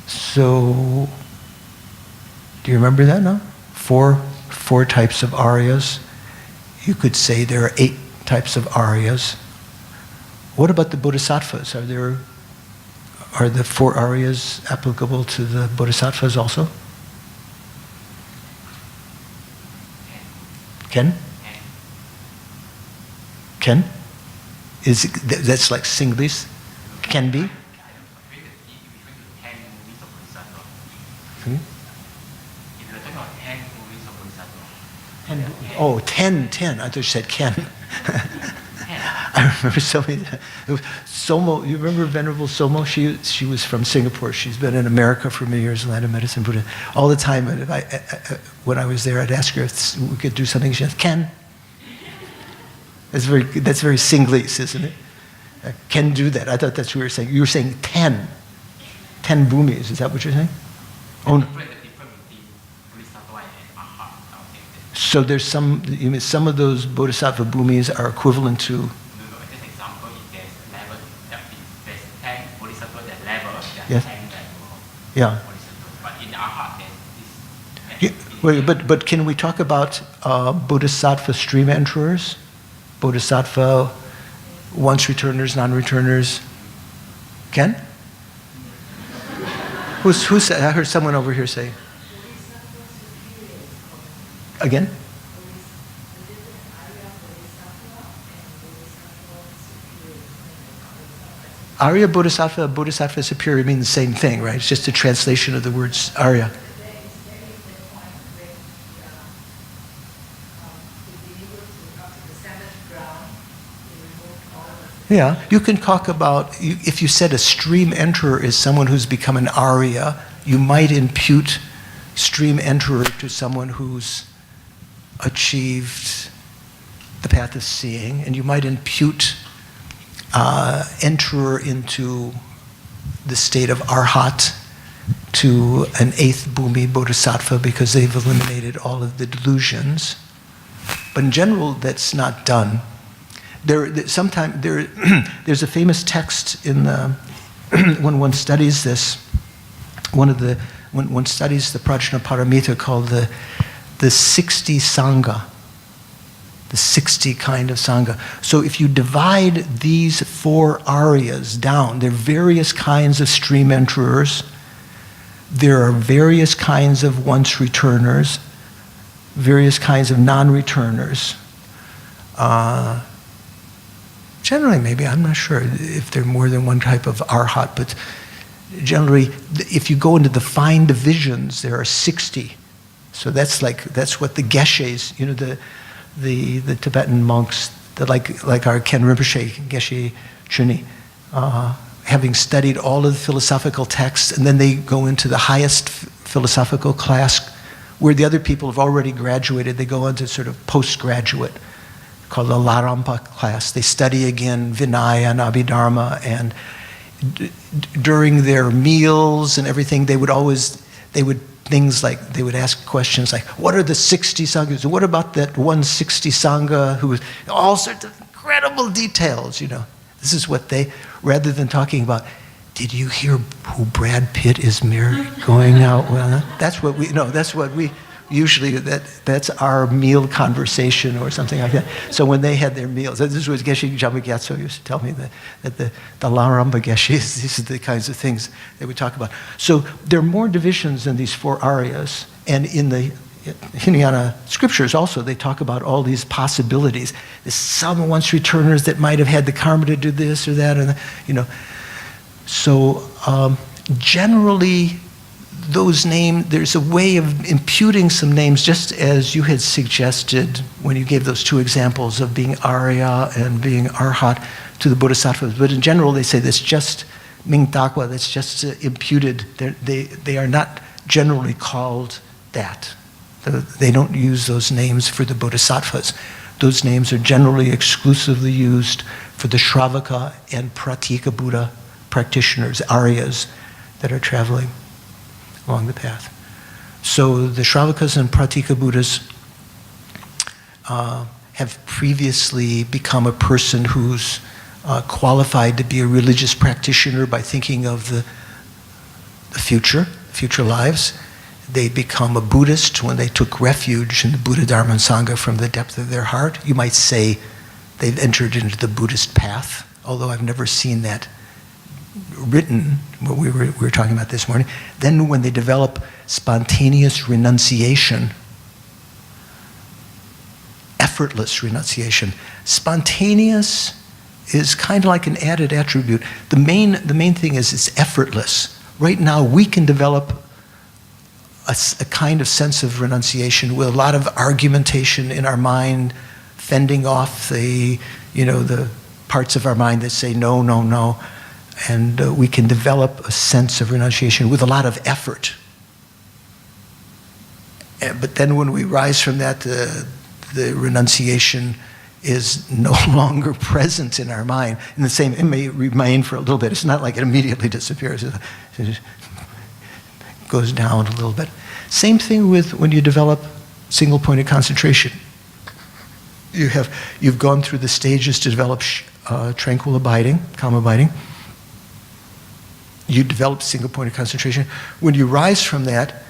So, do you remember that now? Four types of aryas. You could say there are 8 types of aryas. What about the bodhisattvas? Are the 4 aryas applicable to the bodhisattvas also? Ken? Ken? That's like Singlish? Can be? Hmm? 10. I thought you said Ken. I remember Somo, you remember Venerable Somo? She was from Singapore. She's been in America for many years, land of medicine, Buddha. All the time, when I was there, I'd ask her if we could do something. She said, Ken. That's very Singlish, isn't it? Can do that. I thought that's what you were saying. You were saying 10. 10 bhumis. Is that what you're saying? Oh. So there's some of those bodhisattva bhumis are equivalent to. Yes. Yeah. But can we talk about bodhisattva stream enterers? Bodhisattva once returners, non-returners? Ken? Who's I heard someone over here say. Again? Arya Bodhisattva, Bodhisattva superior mean the same thing, right? It's just a translation of the words Arya. Yeah, you can talk about, if you said a stream enterer is someone who's become an Arya, you might impute stream enterer to someone who's achieved the path of seeing, and you might impute enterer into the state of arhat to an 8th bhumi bodhisattva because they've eliminated all of the delusions. But in general, that's not done. There's a famous text in the when one studies this, when one studies the Prajna Paramita called the 60 Sangha. the 60 kind of Sangha. So if you divide these 4 aryas down, there are various kinds of stream enterers, there are various kinds of once returners, various kinds of non-returners. Generally, maybe, I'm not sure if there are more than one type of arhat, but generally, if you go into the fine divisions, there are 60. So that's what the geshes, the Tibetan monks, like our Ken Rinpoche, Geshe Chuni, having studied all of the philosophical texts, and then they go into the highest philosophical class where the other people have already graduated. They go into sort of postgraduate, called the Larampa class. They study again Vinaya and Abhidharma, and during their meals and everything, they would ask questions like, what are the 60 Sanghas? What about that 160 Sangha who was, all sorts of incredible details, This is what rather than talking about, did you hear who Brad Pitt is going out with? That's what we usually, that's our meal conversation or something like that. So when they had their meals, this was Geshe Jamba Gyatso used to tell me that the Laramba Geshes, these are the kinds of things they would talk about. So there are more divisions in these 4 aryas, and in the Hinayana scriptures also, they talk about all these possibilities. There's some once returners that might have had the karma to do this or that, and So generally, those names, there's a way of imputing some names, just as you had suggested when you gave those 2 examples of being Arya and being Arhat to the Bodhisattvas. But in general, they say that's just Mingtakwa, that's just imputed. They are not generally called that. They don't use those names for the Bodhisattvas. Those names are generally exclusively used for the Shravaka and Pratika Buddha practitioners, Aryas, that are traveling along the path. So the Shravakas and Pratika Buddhas have previously become a person who's qualified to be a religious practitioner by thinking of the future lives. They become a Buddhist when they took refuge in the Buddha, Dharma, and Sangha from the depth of their heart. You might say they've entered into the Buddhist path, although I've never seen that written, what we were talking about this morning. Then when they develop spontaneous renunciation, effortless renunciation. Spontaneous is kind of like an added attribute. The main thing is it's effortless. Right now we can develop a kind of sense of renunciation with a lot of argumentation in our mind, fending off the parts of our mind that say no, no, no. And we can develop a sense of renunciation with a lot of effort. But then when we rise from that, the renunciation is no longer present in our mind. In the same, it may remain for a little bit. It's not like it immediately disappears. It just goes down a little bit. Same thing with when you develop single-pointed concentration. You've gone through the stages to develop tranquil abiding, calm abiding. You develop single-pointed concentration. When you rise from that,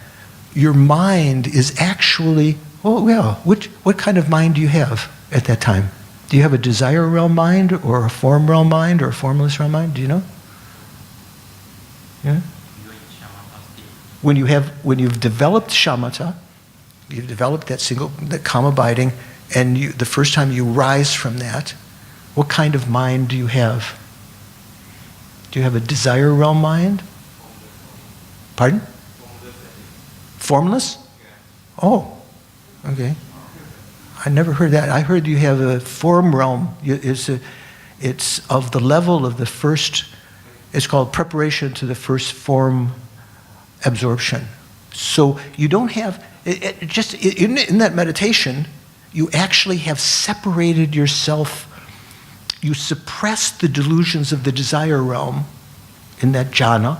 your mind is actually, what kind of mind do you have at that time? Do you have a desire realm mind, or a form realm mind, or a formless realm mind? Do you know? Yeah? When you've developed shamatha, you've developed that calm abiding, and the first time you rise from that, what kind of mind do you have? Do you have a desire realm mind? Pardon? Formless? Oh, okay. I never heard that. I heard you have a form realm. It's of the level of the first, it's called preparation to the first form absorption. So you don't have, just in that meditation, you actually have separated yourself. You suppress the delusions of the desire realm in that jhana,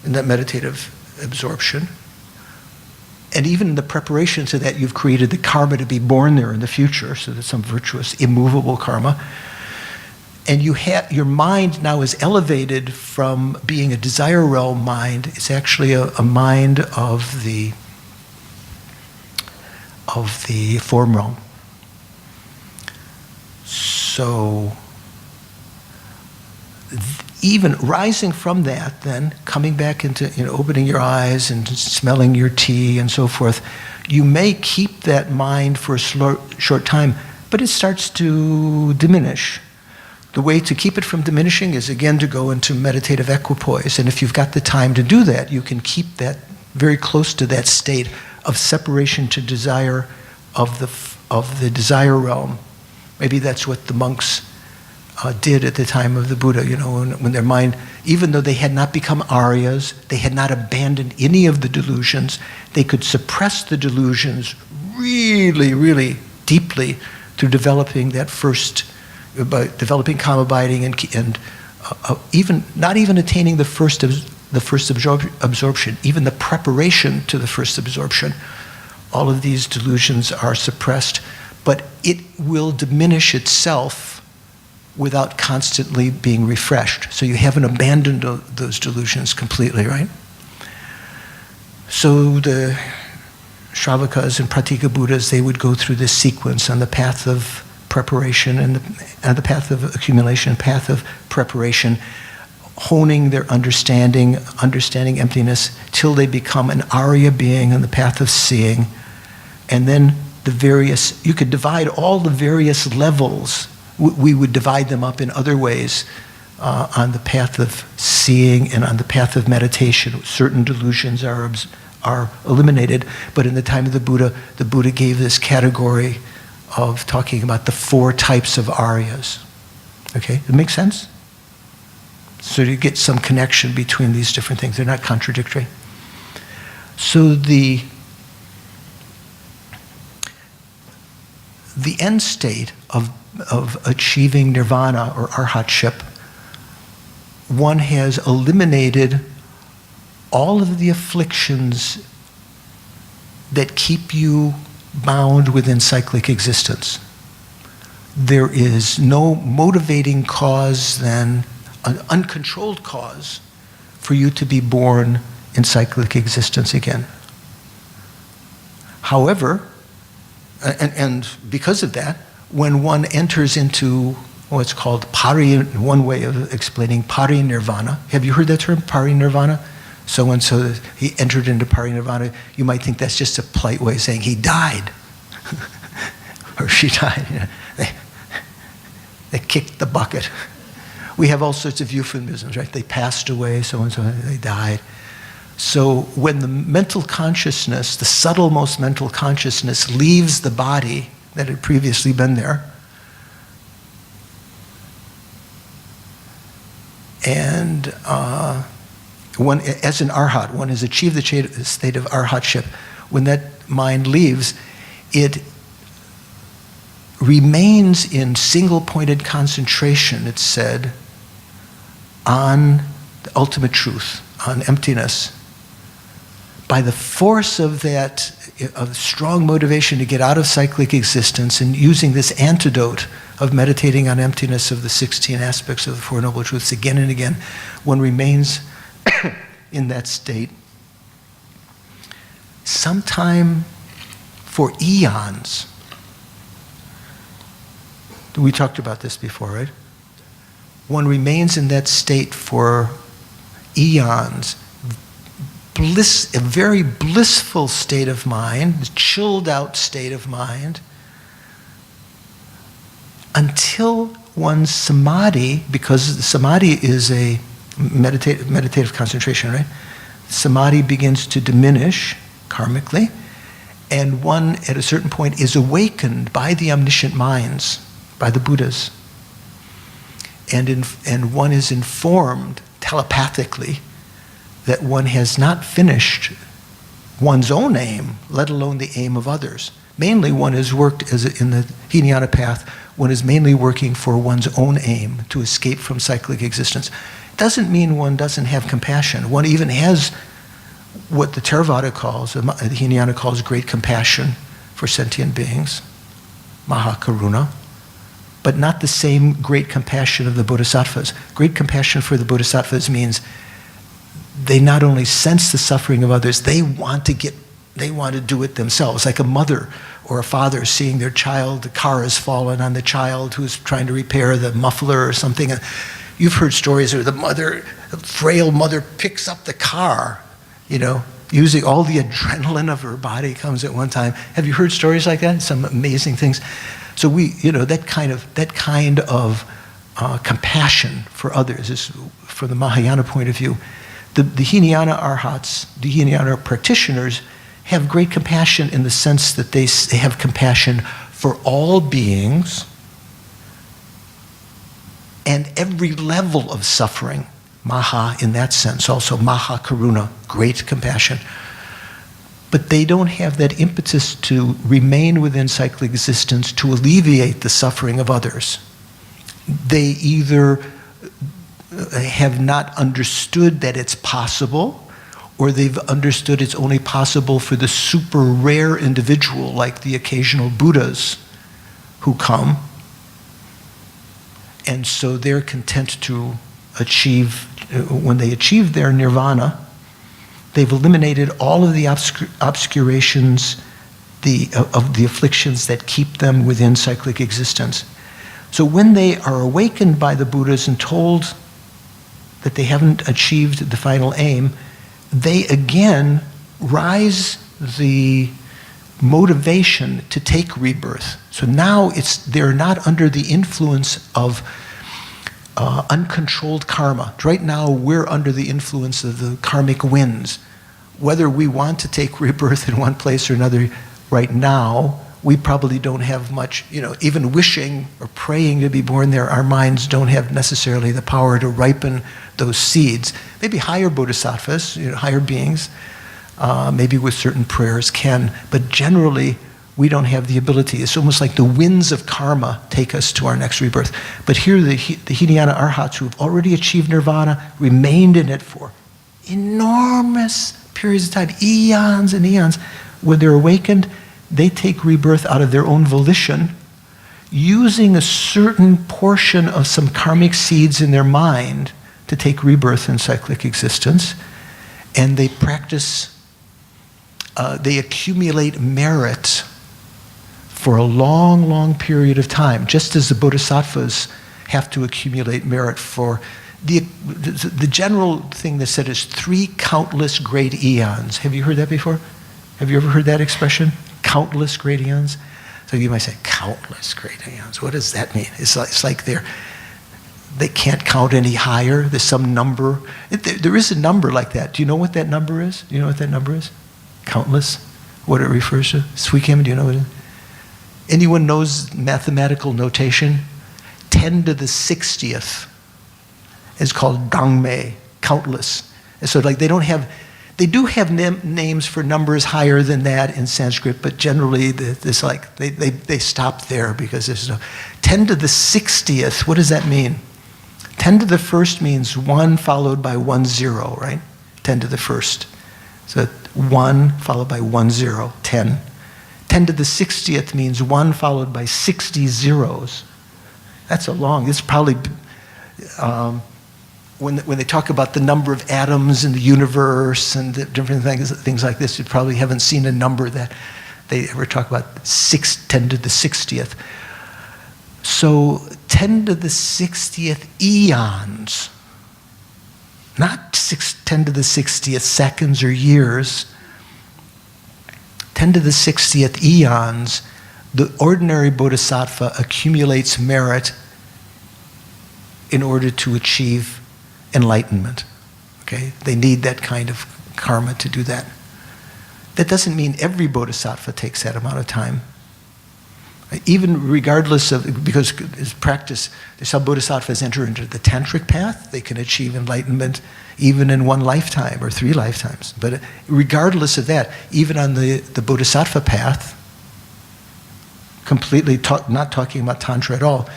in that meditative absorption. And even in the preparation to that, you've created the karma to be born there in the future, so that's some virtuous, immovable karma. And your mind now is elevated from being a desire realm mind. It's actually a mind of the form realm. So even rising from that, then coming back into, opening your eyes and smelling your tea and so forth, you may keep that mind for a short time, but it starts to diminish. The way to keep it from diminishing is, again, to go into meditative equipoise. And if you've got the time to do that, you can keep that very close to that state of separation to desire of the desire realm. Maybe that's what the monks did at the time of the Buddha, when their mind, even though they had not become Aryas, they had not abandoned any of the delusions, they could suppress the delusions really, really deeply through developing that first, by developing calm abiding and even not even attaining the first absorption, even the preparation to the first absorption. All of these delusions are suppressed, but it will diminish itself without constantly being refreshed. So you haven't abandoned those delusions completely, right? So the Shravakas and Pratika Buddhas, they would go through this sequence on the path of preparation and the path of accumulation, path of preparation, honing their understanding emptiness till they become an Arya being on the path of seeing. And then you could divide all the various levels. We would divide them up in other ways on the path of seeing and on the path of meditation. Certain delusions are eliminated, but in the time of the Buddha gave this category of talking about the 4 types of Aryas. Okay, it makes sense? So you get some connection between these different things. They're not contradictory. So the end state of achieving nirvana or arhatship, one has eliminated all of the afflictions that keep you bound within cyclic existence. There is no motivating cause then, an uncontrolled cause, for you to be born in cyclic existence again. However, and because of that, when one enters into what's called one way of explaining parinirvana. Have you heard that term, parinirvana? So-and-so, he entered into parinirvana. You might think that's just a polite way of saying he died. Or she died. They kicked the bucket. We have all sorts of euphemisms, right? They passed away, so-and-so, they died. So when the mental consciousness, the subtlemost mental consciousness, leaves the body that had previously been there, and one, as an arhat, one has achieved the state of arhatship. When that mind leaves, it remains in single-pointed concentration, it's said, on the ultimate truth, on emptiness. By the force of that, of strong motivation to get out of cyclic existence and using this antidote of meditating on emptiness of the 16 aspects of the Four Noble Truths again and again, one remains in that state sometime for eons. We talked about this before, right? One remains in that state for eons. A very blissful state of mind, chilled out state of mind, until one's samadhi, because the samadhi is a meditative concentration, right? Samadhi begins to diminish karmically, and one at a certain point is awakened by the omniscient minds, by the Buddhas, and one is informed telepathically that one has not finished one's own aim, let alone the aim of others. Mainly one has worked in the Hinayana path, one is mainly working for one's own aim, to escape from cyclic existence. It doesn't mean one doesn't have compassion. One even has what the Theravada calls, the Hinayana calls great compassion for sentient beings, Mahakaruna, but not the same great compassion of the Bodhisattvas. Great compassion for the Bodhisattvas means they not only sense the suffering of others, they want to get They want to do it themselves, like a mother or a father seeing their child, the car has fallen on the child who's trying to repair the muffler or something. You've heard stories where the frail mother picks up the car, using all the adrenaline of her body comes at one time. Have you heard stories like that? Some amazing things. So that kind of compassion for others is, from the Mahayana point of view. The Hinayana Arhats, the Hinayana practitioners, have great compassion in the sense that they have compassion for all beings and every level of suffering. Maha in that sense, also Maha Karuna, great compassion. But they don't have that impetus to remain within cyclic existence to alleviate the suffering of others. They either have not understood that it's possible, or they've understood it's only possible for the super rare individual, like the occasional Buddhas who come. And so they're content to achieve, when they achieve their nirvana, they've eliminated all of the obscurations of the afflictions that keep them within cyclic existence. So when they are awakened by the Buddhas and told that they haven't achieved the final aim, they again rise the motivation to take rebirth. So now they're not under the influence of uncontrolled karma. Right now we're under the influence of the karmic winds. Whether we want to take rebirth in one place or another right now, we probably don't have much, even wishing or praying to be born there, our minds don't have necessarily the power to ripen those seeds. Maybe higher bodhisattvas, higher beings, maybe with certain prayers can, but generally we don't have the ability. It's almost like the winds of karma take us to our next rebirth. But here the Hinayana Arhats who have already achieved nirvana, remained in it for enormous periods of time, eons and eons. When they're awakened, they take rebirth out of their own volition, using a certain portion of some karmic seeds in their mind to take rebirth in cyclic existence. And they practice, they accumulate merit for a long, long period of time, just as the bodhisattvas have to accumulate merit for the general thing that's said is 3 countless great eons. Have you heard that before? Have you ever heard that expression? Countless great eons? So you might say, countless great eons. What does that mean? It's like they can't count any higher. There's some number. There is a number like that. Do you know what that number is? Do you know what that number is? Countless? What it refers to? Sweekham, do you know what it is? Anyone knows mathematical notation? 10 to the 60th is called gangme, countless. And so they do have names for numbers higher than that in Sanskrit, but generally they stop there because there's no 10 to the 60th. What does that mean? 10 to the first means 1 followed by 1 0, right? 10 to the first. So 1 followed by 1 0, 10. 10 to the 60th means 1 followed by 60 zeros. That's it's probably, when they talk about the number of atoms in the universe and the different things like this, you probably haven't seen a number that they ever talk about 10 to the 60th. So 10 to the 60th eons, not 10 to the 60th seconds or years, 10 to the 60th eons, the ordinary bodhisattva accumulates merit in order to achieve enlightenment. Okay? They need that kind of karma to do that. That doesn't mean every bodhisattva takes that amount of time. Even regardless of, because it's practice, some bodhisattvas enter into the tantric path, they can achieve enlightenment even in 1 lifetime or 3 lifetimes. But regardless of that, even on the bodhisattva path, completely not talking about tantra at all,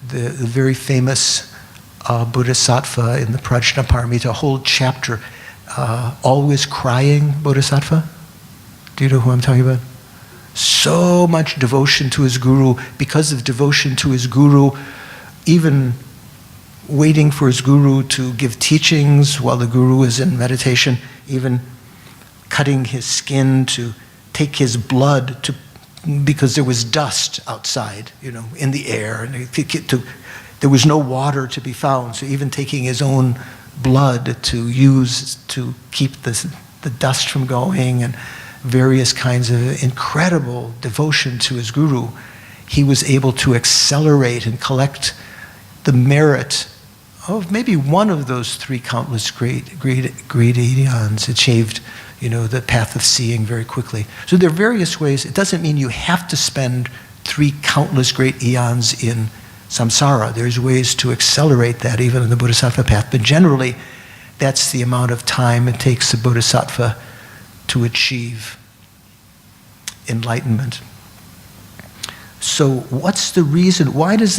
the very famous bodhisattva in the Prajnaparamita, a whole chapter, always crying bodhisattva. Do you know who I'm talking about? So much devotion to his guru. Because of devotion to his guru, even waiting for his guru to give teachings while the guru is in meditation, even cutting his skin to take his blood because there was dust outside, in the air, and there was no water to be found. So even taking his own blood to use to keep the dust from going, and various kinds of incredible devotion to his guru, he was able to accelerate and collect the merit of maybe one of those three countless great eons, achieved, the path of seeing very quickly. So there are various ways. It doesn't mean you have to spend three countless great eons in samsara. There's ways to accelerate that even in the Bodhisattva path. But generally, that's the amount of time it takes a Bodhisattva to achieve enlightenment. So what's the reason? Why does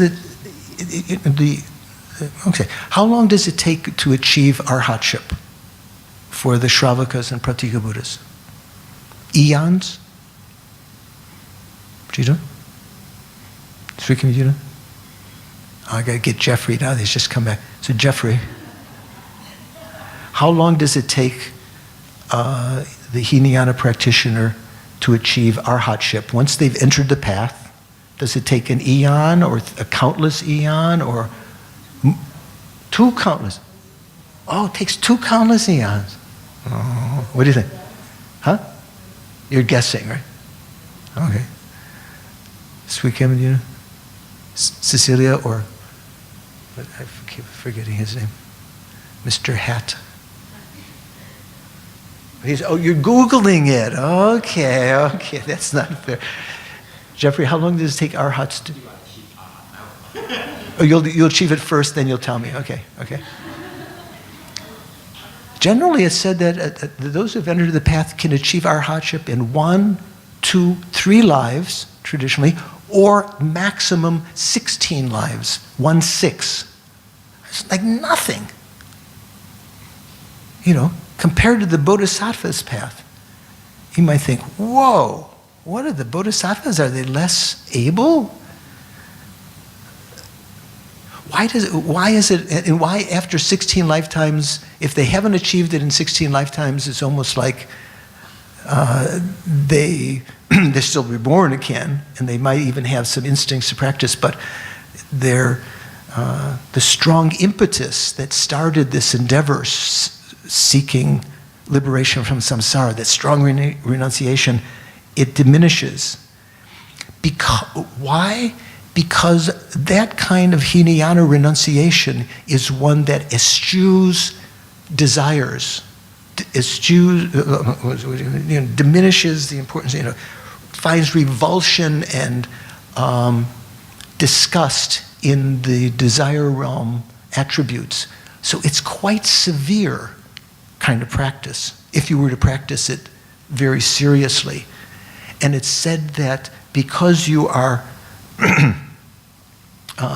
how long does it take to achieve arhatship for the Shravakas and Pratika Buddhas? Eons? Jita? Srikam, I got to get Jeffrey now. He's just come back. So Jeffrey, how long does it take the Hinayana practitioner to achieve arhatship? Once they've entered the path, does it take an eon or a countless eon or two countless? Oh, it takes two countless eons. Oh, what do you think? Huh? You're guessing, right? Okay. Sweet Kim, Cecilia, or I keep forgetting his name. Mr. Hat. You're Googling it. Okay, that's not fair. Jeffrey, how long does it take arhats to? Oh, you'll achieve it first, then you'll tell me. Okay. Generally, it's said that those who have entered the path can achieve arhatship in 1, 2, 3 lives, traditionally, or maximum 16 lives, 1/6. It's like nothing. Compared to the Bodhisattva's path, you might think, whoa, what are the Bodhisattvas? Are they less able? Why is it, and why after 16 lifetimes, if they haven't achieved it in 16 lifetimes, it's almost like they're still reborn again, and they might even have some instincts to practice, but the strong impetus that started this endeavor, seeking liberation from samsara, that strong renunciation, it diminishes. Why? Because that kind of Hinayana renunciation is one that eschews desires, diminishes the importance, finds revulsion and disgust in the desire realm attributes. So it's quite severe kind of practice if you were to practice it very seriously. And it's said that because you are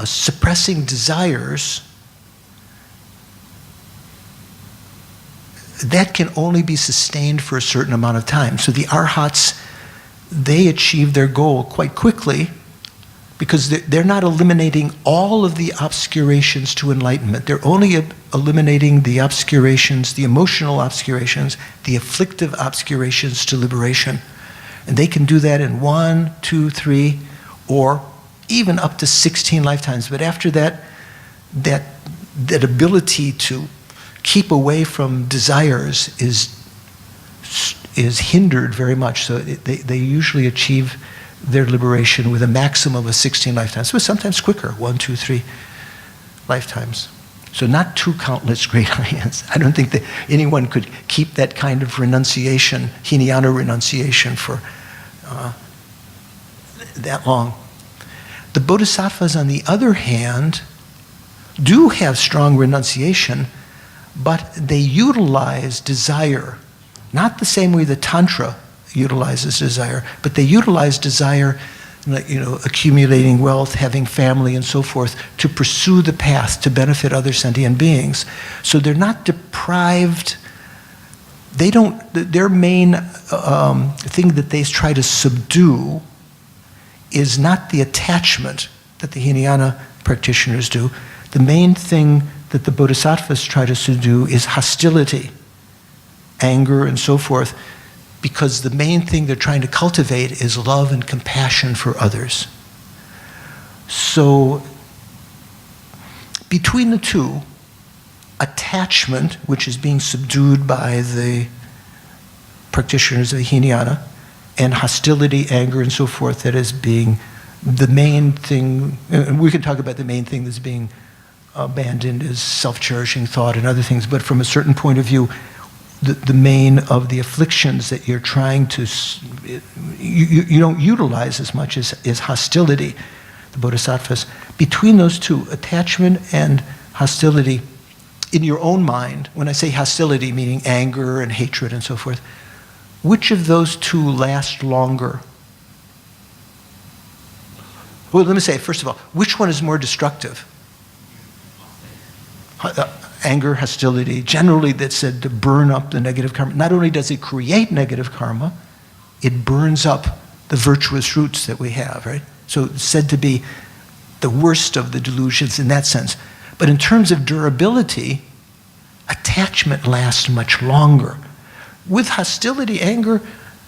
suppressing desires, that can only be sustained for a certain amount of time. So the arhats, they achieve their goal quite quickly because they're not eliminating all of the obscurations to enlightenment. They're only eliminating the obscurations, the emotional obscurations, the afflictive obscurations to liberation. And they can do that in 1, 2, 3, or even up to 16 lifetimes. But after that ability to keep away from desires is hindered very much. So they usually achieve their liberation with a maximum of 16 lifetimes, but sometimes quicker, 1, 2, 3 lifetimes. So not two countless great eons. I don't think that anyone could keep that kind of renunciation, Hinayana renunciation, for that long. The Bodhisattvas, on the other hand, do have strong renunciation, but they utilize desire, not the same way the Tantra utilizes desire, but they utilize desire, accumulating wealth, having family, and so forth, to pursue the path to benefit other sentient beings. So they're not deprived. Their main thing that they try to subdue is not the attachment that the Hinayana practitioners do. The main thing that the Bodhisattvas try to subdue is hostility, anger, and so forth. because the main thing they're trying to cultivate is love and compassion for others. So between the two, attachment, which is being subdued by the practitioners of the Hinayana, and hostility, anger, and so forth, that is being the main thing, and we can talk about the main thing that's being abandoned is self-cherishing thought and other things, but from a certain point of view, the main of the afflictions that you're trying to, you don't utilize as much is hostility, the Bodhisattvas. Between those two, attachment and hostility, in your own mind, when I say hostility, meaning anger and hatred and so forth, which of those two last longer? Well, let me say, first of all, which one is more destructive? Anger, hostility, generally that's said to burn up the negative karma. Not only does it create negative karma, it burns up the virtuous roots that we have, right? So it's said to be the worst of the delusions in that sense. But in terms of durability, attachment lasts much longer. With hostility, anger,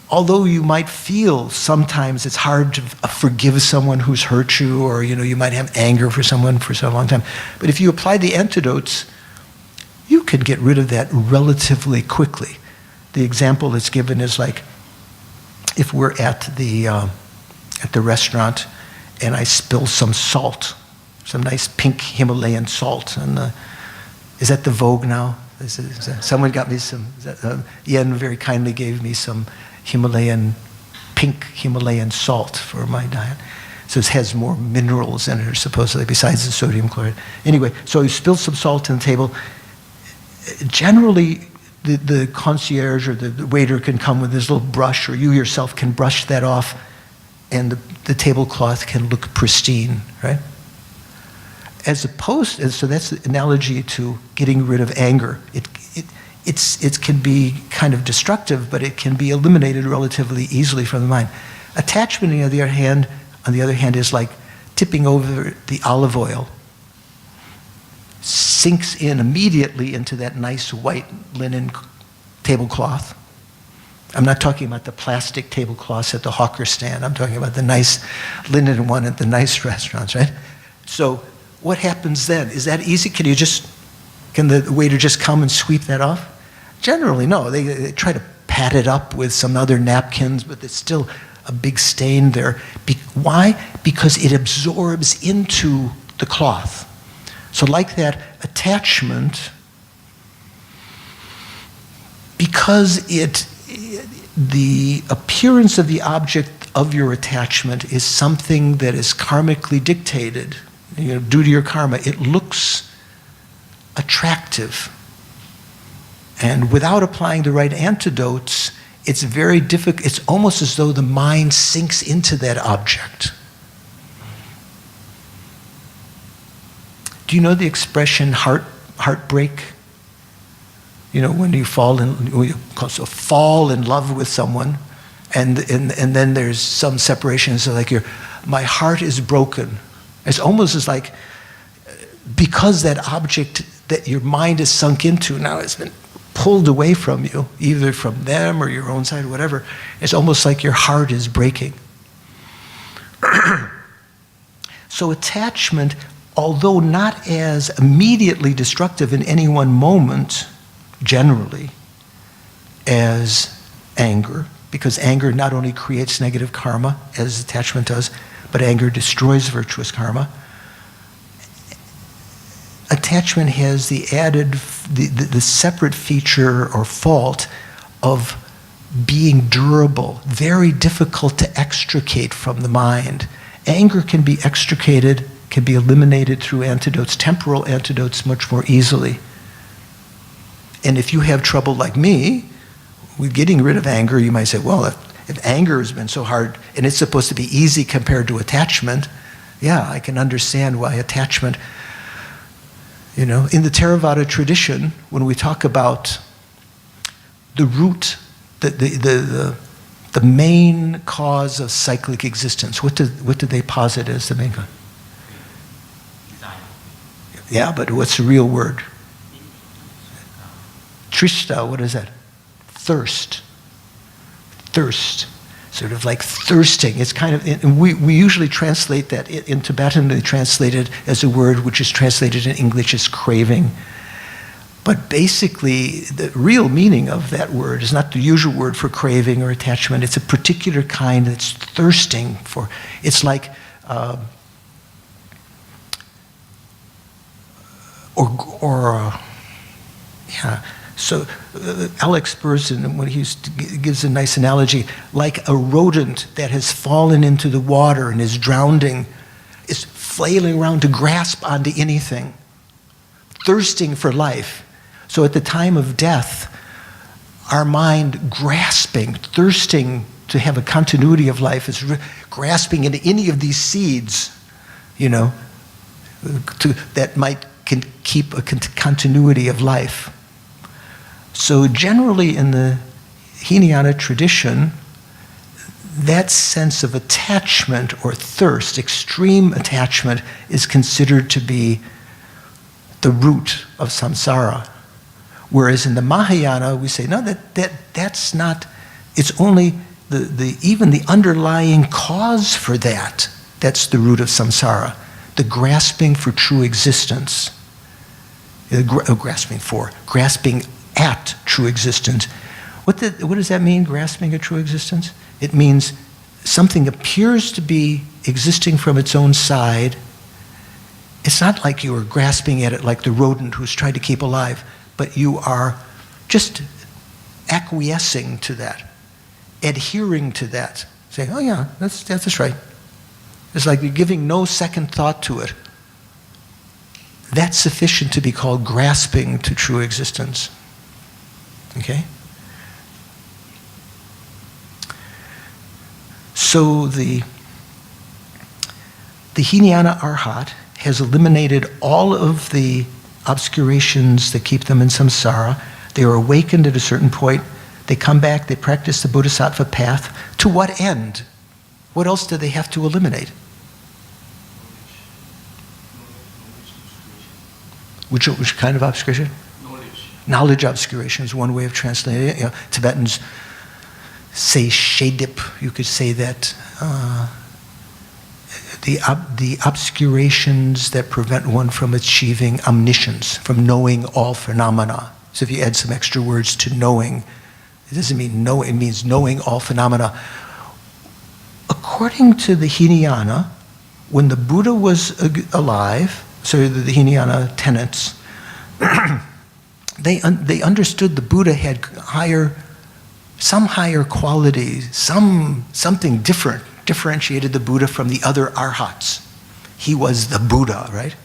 although you might feel sometimes it's hard to forgive someone who's hurt you, or you might have anger for someone for so long time, but if you apply the antidotes, you can get rid of that relatively quickly. The example that's given is like if we're at the restaurant and I spill some salt, some nice pink Himalayan salt, and is that the vogue now? Someone got me some. Yen very kindly gave me some pink Himalayan salt for my diet. So it has more minerals in it, supposedly, besides the sodium chloride. Anyway, so you spill some salt on the table. Generally, the concierge or the waiter can come with his little brush, or you yourself can brush that off, and the tablecloth can look pristine, right? As opposed, and so that's the analogy to getting rid of anger. It can be kind of destructive, but it can be eliminated relatively easily from the mind. Attachment, on the other hand, is like tipping over the olive oil. Sinks in immediately into that nice white linen tablecloth. I'm not talking about the plastic tablecloths at the hawker stand. I'm talking about the nice linen one at the nice restaurants, right? So what happens then? Is that easy? Can the waiter just come and sweep that off? Generally, no. They try to pat it up with some other napkins, but it's still a big stain there. Why? Because it absorbs into the cloth. So like that, attachment, because the appearance of the object of your attachment is something that is karmically dictated, due to your karma, it looks attractive. And without applying the right antidotes, it's very difficult. It's almost as though the mind sinks into that object. Do you know the expression heartbreak? When you fall in love with someone, and then there's some separation. So like my heart is broken. It's almost as like, because that object that your mind is sunk into now has been pulled away from you, either from them or your own side or whatever. It's almost like your heart is breaking. So attachment, although not as immediately destructive in any one moment, generally, as anger, because anger not only creates negative karma, as attachment does, but anger destroys virtuous karma. Attachment has the added, the separate feature or fault of being durable, very difficult to extricate from the mind. Anger can be extricated, can be eliminated through antidotes, temporal antidotes, much more easily. And if you have trouble like me with getting rid of anger, you might say, well, if anger has been so hard and it's supposed to be easy compared to attachment, yeah, I can understand why attachment, in the Theravada tradition, when we talk about the root, the main cause of cyclic existence, what do they posit as the main cause? Yeah, but what's the real word? Trishta, what is that? Thirst. thirst, sort of like thirsting. It's kind of, and we usually translate that in Tibetan, they translate it as a word which is translated in English as craving. But basically, the real meaning of that word is not the usual word for craving or attachment. It's a particular kind that's thirsting for. It's like, yeah. So Alex Burson, when he gives a nice analogy, like a rodent that has fallen into the water and is drowning, is flailing around to grasp onto anything, thirsting for life. So at the time of death, our mind grasping, thirsting to have a continuity of life, is grasping into any of these seeds, that might keep a continuity of life. So generally in the Hinayana tradition, that sense of attachment or thirst, extreme attachment, is considered to be the root of samsara. Whereas in the Mahayana, we say, no, that's not, it's only even the underlying cause for that, that's the root of samsara, the grasping for true existence. Grasping at true existence. What does that mean, grasping at true existence? It means something appears to be existing from its own side. It's not like you are grasping at it like the rodent who's trying to keep alive, but you are just acquiescing to that, adhering to that, saying, oh yeah, that's right. It's like you're giving no second thought to it. That's sufficient to be called grasping to true existence. Okay? So the Hinayana Arhat has eliminated all of the obscurations that keep them in samsara. They are awakened at a certain point. They come back, they practice the Bodhisattva path. To what end? What else do they have to eliminate? Which kind of obscuration? Knowledge obscuration is one way of translating it. Tibetans say shedip. You could say that the obscurations that prevent one from achieving omniscience, from knowing all phenomena. So if you add some extra words to knowing, it doesn't mean know, it means knowing all phenomena. According to the Hinayana, when the Buddha was alive, so the Hinayana tenets, they understood the Buddha had some higher qualities, something differentiated the Buddha from the other arhats. He was the Buddha, right?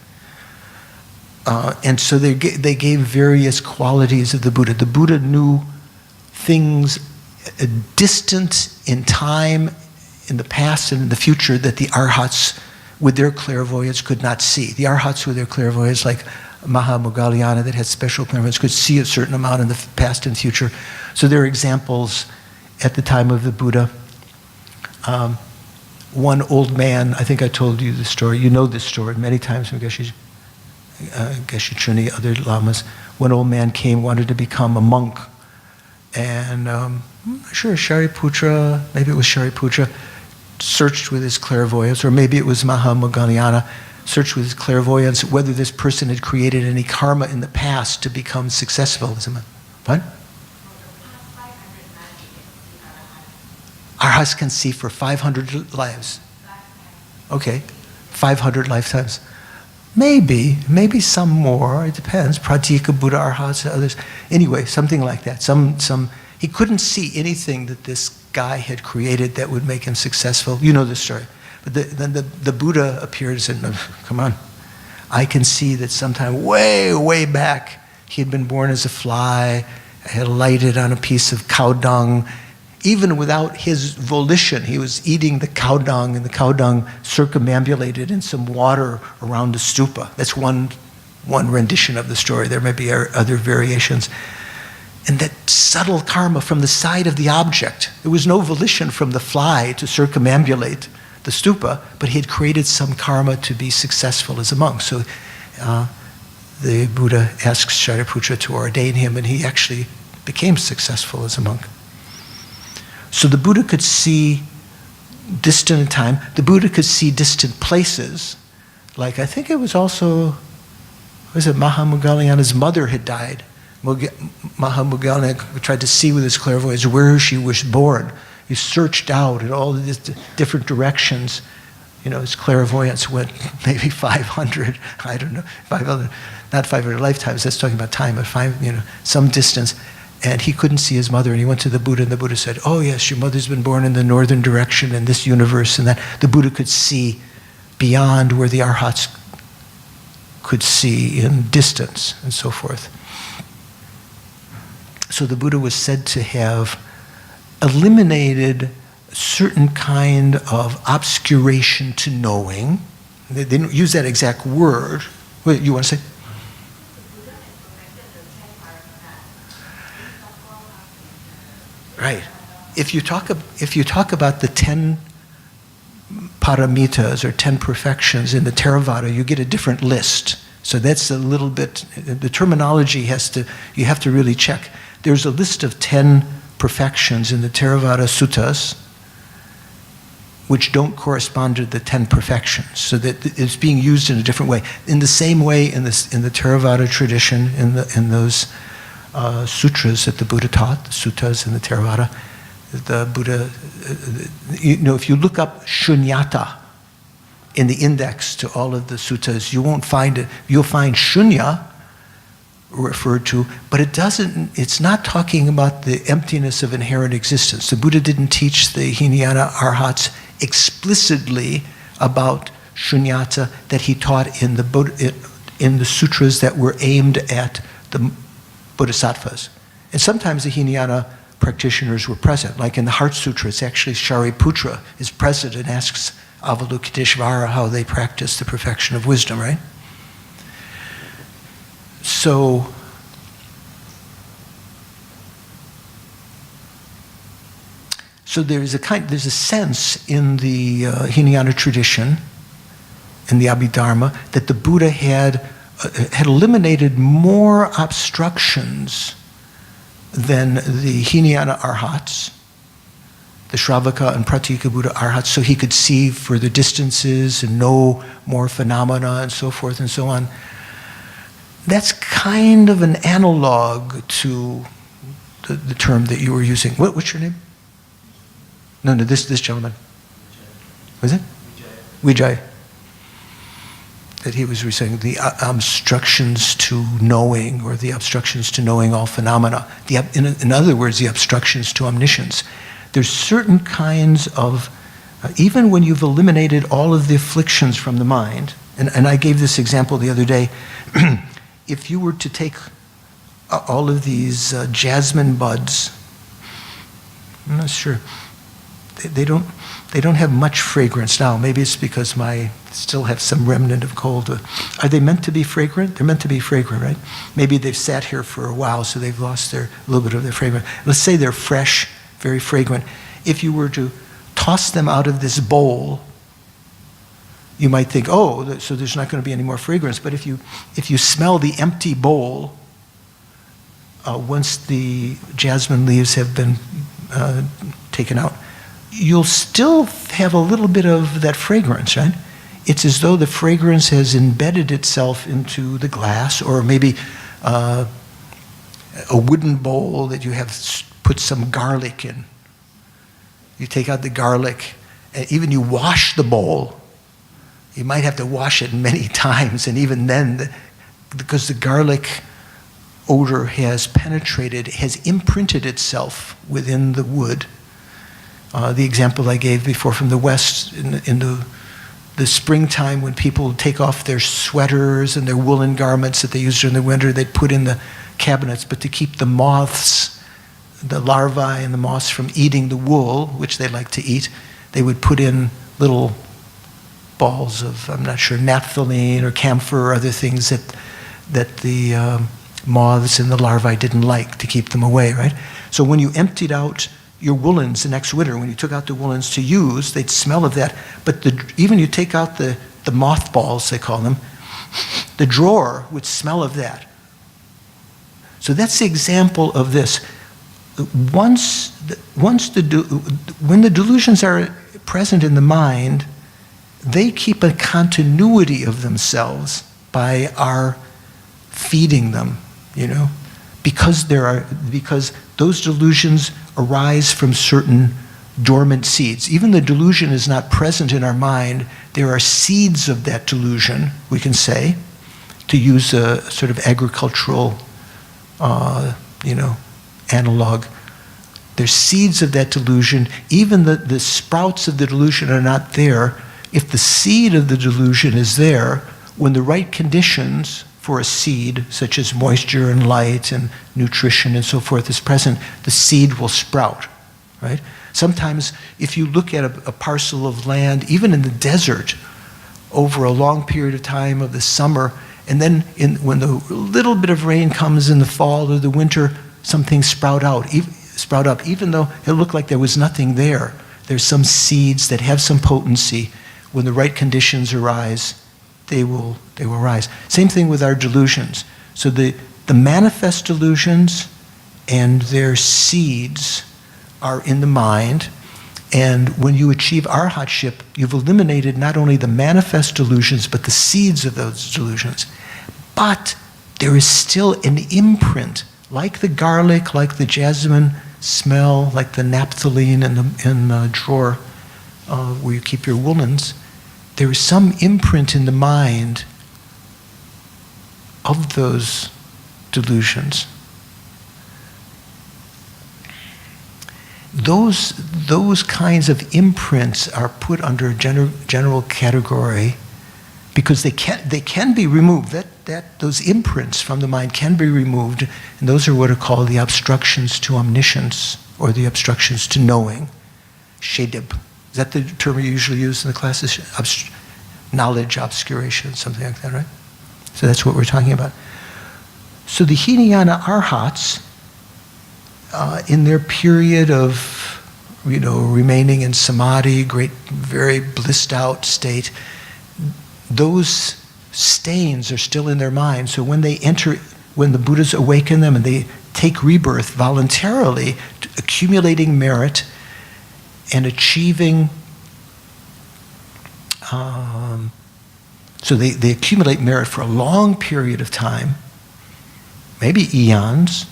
And so they gave various qualities of the Buddha. The Buddha knew things distant in time, in the past and in the future, that the arhats with their clairvoyance could not see. The arhats with their clairvoyance, like Mahamoggallana, that had special clairvoyance, could see a certain amount in the past and future. So there are examples at the time of the Buddha. One old man, I think I told you the story, you know this story many times from Geshe Chuni, other lamas. One old man came, wanted to become a monk. And I'm not sure, Shariputra, maybe it was Shariputra, searched with his clairvoyance, or maybe it was Mahamoggallana, searched with his clairvoyance whether this person had created any karma in the past to become successful. What? Arhats can see for 500 lives. Okay, 500 lifetimes. Maybe some more, it depends. Pratyeka Buddha Arhats, others. Anyway, something like that. He couldn't see anything that this guy had created that would make him successful. You know the story. But then the Buddha appears and, come on, I can see that sometime way, way back, he had been born as a fly, had alighted on a piece of cow dung. Even without his volition, he was eating the cow dung, and the cow dung circumambulated in some water around the stupa. That's one rendition of the story. There may be other variations. And that subtle karma from the side of the object. There was no volition from the fly to circumambulate the stupa, but he had created some karma to be successful as a monk. So the Buddha asks Shariputra to ordain him, and he actually became successful as a monk. So the Buddha could see distant in time. The Buddha could see distant places. Like, I think it was also, was it Mahamoggalanyana's mother had died. Mahamoggalanyana tried to see with his clairvoyance where she was born. He searched out in all these different directions. You know, his clairvoyance went maybe 500, I don't know, 500, not 500 lifetimes, that's talking about time, but some distance. And he couldn't see his mother, and he went to the Buddha, and the Buddha said, oh yes, your mother's been born in the northern direction in this universe, and that. The Buddha could see beyond where the arhats could see in distance, and so forth. So the Buddha was said to have eliminated certain kind of obscuration to knowing. They didn't use that exact word. What, you want to say? Right. If you talk about the 10 paramitas or 10 perfections in the Theravada, you get a different list. So that's a little bit, the terminology you have to really check. There's a list of 10 perfections in the Theravada suttas which don't correspond to the 10 perfections. So that it's being used in a different way. In the same way in the Theravada tradition, in those sutras that the Buddha taught, the suttas in the Theravada, the Buddha, if you look up shunyata in the index to all of the suttas, you won't find it. You'll find shunya referred to, but it's not talking about the emptiness of inherent existence. The Buddha didn't teach the Hinayana arhats explicitly about shunyata that he taught in the sutras that were aimed at the Bodhisattvas. And sometimes the Hinayana practitioners were present. Like in the Heart Sutra, it's actually Shariputra is present and asks Avalokiteshvara how they practice the perfection of wisdom, right? So, there's a sense in the Hinayana tradition, in the Abhidharma, that the Buddha had eliminated more obstructions than the Hinayana arhats, the Shravaka and Pratika Buddha arhats, so he could see further distances and know more phenomena and so forth and so on. That's kind of an analog to the term that you were using. What's your name? No, this gentleman. Was it? Vijay. That he was saying the obstructions to knowing, or the obstructions to knowing all phenomena. In other words, the obstructions to omniscience. There's certain kinds of, even when you've eliminated all of the afflictions from the mind, and I gave this example the other day, if you were to take all of these jasmine buds, I'm not sure, they don't have much fragrance now. Maybe it's because still have some remnant of cold. Are they meant to be fragrant? They're meant to be fragrant, right? Maybe they've sat here for a while, so they've lost a little bit of their fragrance. Let's say they're fresh, very fragrant. If you were to toss them out of this bowl, you might think, oh, so there's not going to be any more fragrance. But if you smell the empty bowl, once the jasmine leaves have been taken out, you'll still have a little bit of that fragrance, right? It's as though the fragrance has embedded itself into the glass, or maybe a wooden bowl that you have put some garlic in. You take out the garlic, and even you wash the bowl. You might have to wash it many times, and even then, because the garlic odor has penetrated, has imprinted itself within the wood. The example I gave before from the West, in the springtime when people take off their sweaters and their woolen garments that they use during the winter, they'd put in the cabinets, but to keep the moths, the larvae and the moths from eating the wool, which they like to eat, they would put in little balls of, I'm not sure, naphthalene or camphor or other things that the moths and the larvae didn't like, to keep them away, right? So when you emptied out your woolens the next winter, when you took out the woolens to use, they'd smell of that. But even you take out the mothballs, they call them, the drawer would smell of that. So that's the example of this. Once when the delusions are present in the mind, they keep a continuity of themselves by our feeding them, because those delusions arise from certain dormant seeds. Even the delusion is not present in our mind, there are seeds of that delusion, we can say, to use a sort of agricultural, analog. There's seeds of that delusion. Even the sprouts of the delusion are not there. If the seed of the delusion is there, when the right conditions for a seed, such as moisture and light and nutrition and so forth, is present, the seed will sprout, right? Sometimes if you look at a parcel of land, even in the desert, over a long period of time of the summer, and then when the little bit of rain comes in the fall or the winter, some things sprout up, even though it looked like there was nothing there. There's some seeds that have some potency. When the right conditions arise, they will rise. Same thing with our delusions. So the manifest delusions and their seeds are in the mind, and when you achieve arhatship, you've eliminated not only the manifest delusions, but the seeds of those delusions. But there is still an imprint, like the garlic, like the jasmine smell, like the naphthalene in the drawer where you keep your woolens. There is some imprint in the mind of those delusions. Those kinds of imprints are put under a general category because they can be removed. Those imprints from the mind can be removed, and those are what are called the obstructions to omniscience, or the obstructions to knowing. Shedib. Is that the term you usually use in the classes? Knowledge obscuration, something like that, right? So that's what we're talking about. So the Hinayana Arhats, in their period of, remaining in samadhi, very blissed out state, those stains are still in their mind. So when the Buddhas awaken them and they take rebirth voluntarily, accumulating merit and achieving, so they accumulate merit for a long period of time, maybe eons.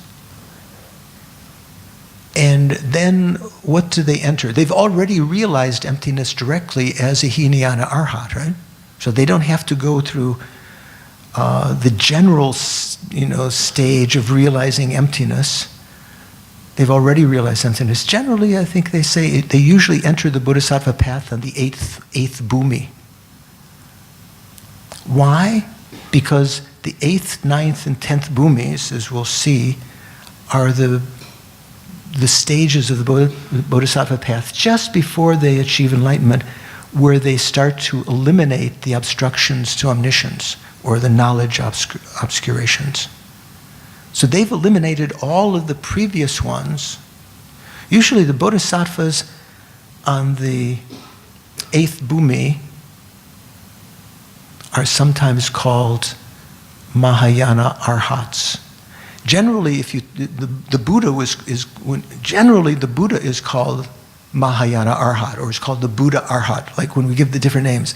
And then what do they enter? They've already realized emptiness directly as a Hinayana Arhat, right? So they don't have to go through the general, stage of realizing emptiness. They've already realized emptiness. Generally, I think they say they usually enter the Bodhisattva path on the eighth bhumi. Why? Because the 8th, 9th, and 10th bhumis, as we'll see, are the stages of the Bodhisattva path just before they achieve enlightenment, where they start to eliminate the obstructions to omniscience, or the knowledge obscurations. So they've eliminated all of the previous ones. Usually the Bodhisattvas on the 8th bhumi are sometimes called Mahayana Arhats. Generally, the Buddha is called Mahayana Arhat, or is called the Buddha Arhat, like when we give the different names.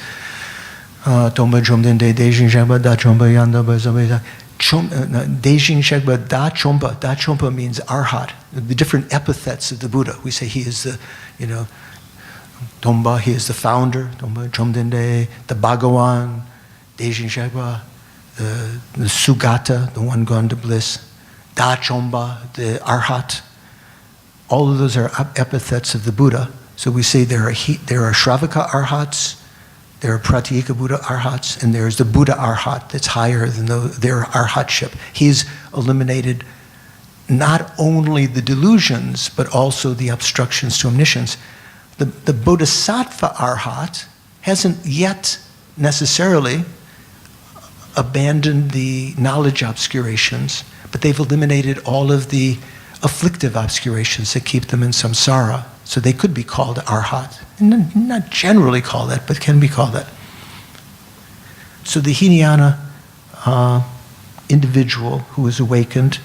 Tomba Chomden De Dejing Shakba Da Chomba Yanda Bazabeda. Dejing Shakba Da Chompa. Da Chompa means Arhat. The different epithets of the Buddha. We say he is the, Tomba, he is the founder. Tomba Chomden De, the Bhagawan. Dejing Shakba, the Sugata, the one gone to bliss. Da Chomba, the Arhat. All of those are epithets of the Buddha. So we say there are Shravaka Arhats, there are Pratyeka Buddha Arhats, and there's the Buddha Arhat that's higher than their Arhatship. He's eliminated not only the delusions, but also the obstructions to omniscience. The Bodhisattva Arhat hasn't yet necessarily abandoned the knowledge obscurations, but they've eliminated all of the afflictive obscurations that keep them in samsara. So they could be called Arhat. Not generally called that, but can be called that. So the Hinayana individual who is awakened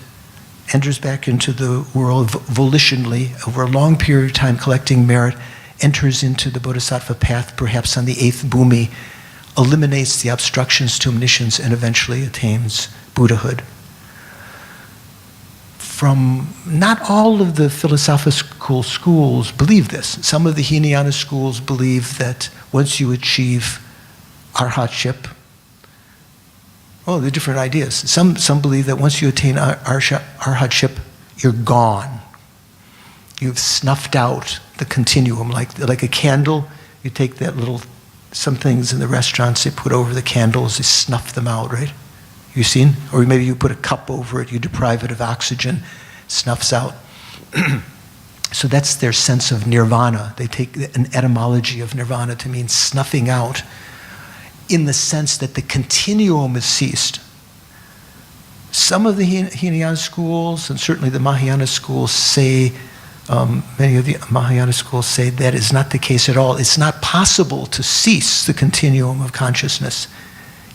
enters back into the world volitionally over a long period of time, collecting merit, enters into the Bodhisattva path, perhaps on the 8th bhumi, eliminates the obstructions to omniscience, and eventually attains Buddhahood. Not all of the philosophical schools believe this. Some of the Hinayana schools believe that once you achieve arhatship, there are different ideas. Some believe that once you attain arhatship, you're gone. You've snuffed out the continuum, like a candle. You take that some things in the restaurants, they put over the candles, they snuff them out, right? You've seen? Or maybe you put a cup over it, you deprive it of oxygen, snuffs out. So that's their sense of nirvana. They take an etymology of nirvana to mean snuffing out, in the sense that the continuum is ceased. Some of the Hinayana schools, and certainly the Mahayana schools, say, many of the Mahayana schools say that is not the case at all. It's not possible to cease the continuum of consciousness.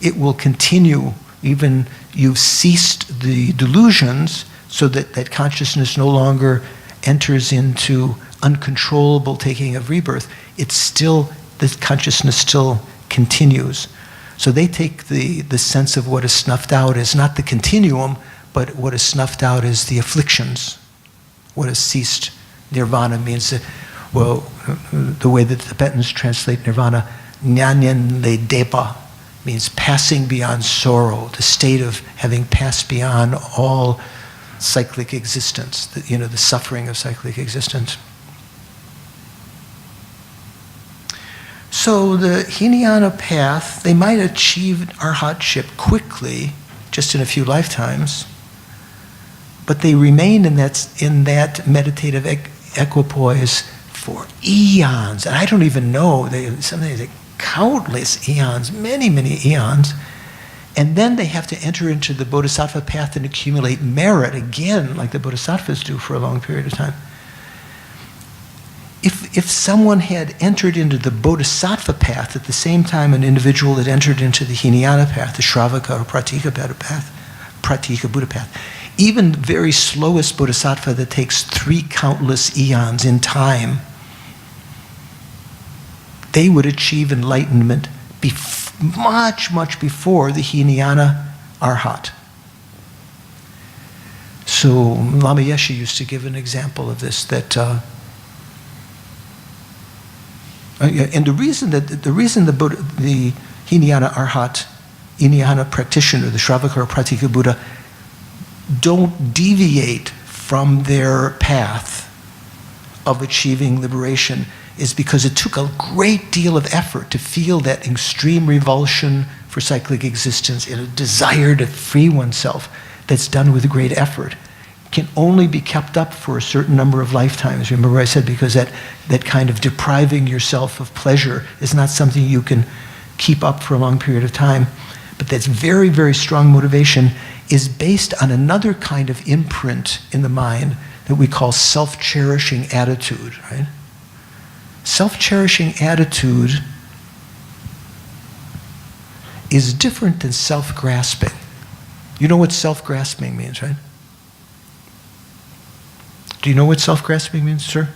It will continue. Even you've ceased the delusions, so that consciousness no longer enters into uncontrollable taking of rebirth. The consciousness still continues. So they take the sense of what is snuffed out as not the continuum, but what is snuffed out is the afflictions. What is ceased. Nirvana means that, the way that the Tibetans translate nirvana, nyanyen le depa, means passing beyond sorrow, the state of having passed beyond all cyclic existence, the suffering of cyclic existence. So the Hinayana path, they might achieve arhatship quickly, just in a few lifetimes, but they remain in that meditative equipoise for eons. And I don't even know, sometimes like countless eons, many, many eons. And then they have to enter into the Bodhisattva path and accumulate merit again, like the Bodhisattvas do for a long period of time. If someone had entered into the Bodhisattva path at the same time an individual had entered into the Hinayana path, the Shravaka or Pratika Buddha path, even the very slowest Bodhisattva that takes 3 countless eons in time, they would achieve enlightenment much, much before the Hinayana Arhat. So Lama Yeshe used to give an example of this, and the reason the Hinayana Arhat, Hinayana practitioner, the Shravaka or Pratika Buddha, don't deviate from their path of achieving liberation is because it took a great deal of effort to feel that extreme revulsion for cyclic existence and a desire to free oneself that's done with great effort. Can only be kept up for a certain number of lifetimes. Remember I said, because that kind of depriving yourself of pleasure is not something you can keep up for a long period of time. But that's very, very strong motivation is based on another kind of imprint in the mind that we call self-cherishing attitude, right? Self-cherishing attitude is different than self-grasping. You know what self-grasping means, right? Do you know what self-grasping means, sir?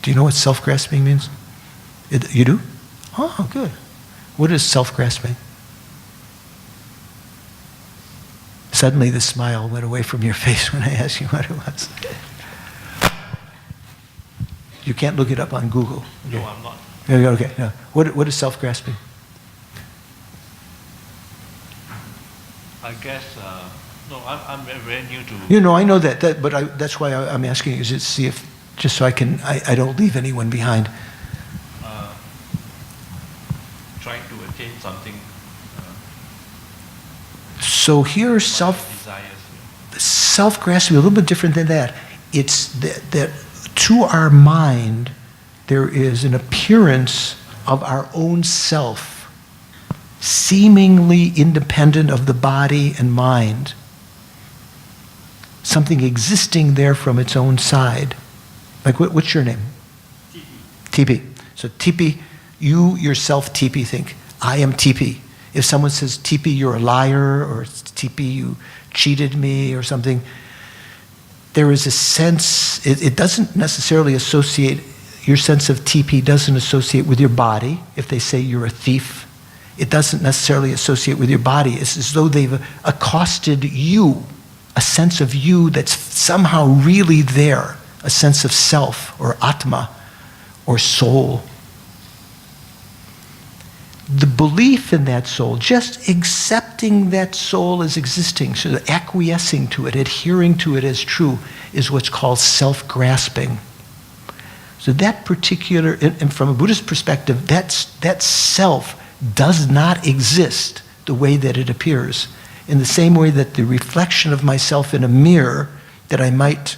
Do you know what self-grasping means? You do? Oh, good. What is self-grasping? Suddenly the smile went away from your face when I asked you what it was. You can't look it up on Google. Okay. No, I'm not. Okay. No. What is self-grasping? I guess, I'm very new to... You know, I know that but that's why I'm asking you, is to see if, just so I don't leave anyone behind. Trying to attain something. So here self-grasping, a little bit different than that. It's that to our mind, there is an appearance of our own self, seemingly independent of the body and mind. Something existing there from its own side. Like, what's your name? TP. TP. So TP, you yourself, TP, think, I am TP. If someone says, Tipi, you're a liar, or Tipi, you cheated me, or something, there is a sense, it doesn't necessarily associate, your sense of Tipi doesn't associate with your body. If they say you're a thief, it doesn't necessarily associate with your body. It's as though they've accosted you, a sense of you that's somehow really there, a sense of self, or Atma, or soul. The belief in that soul, just accepting that soul as existing, so acquiescing to it, adhering to it as true, is what's called self-grasping. So that particular, and from a Buddhist perspective, that self does not exist the way that it appears. In the same way that the reflection of myself in a mirror, that I might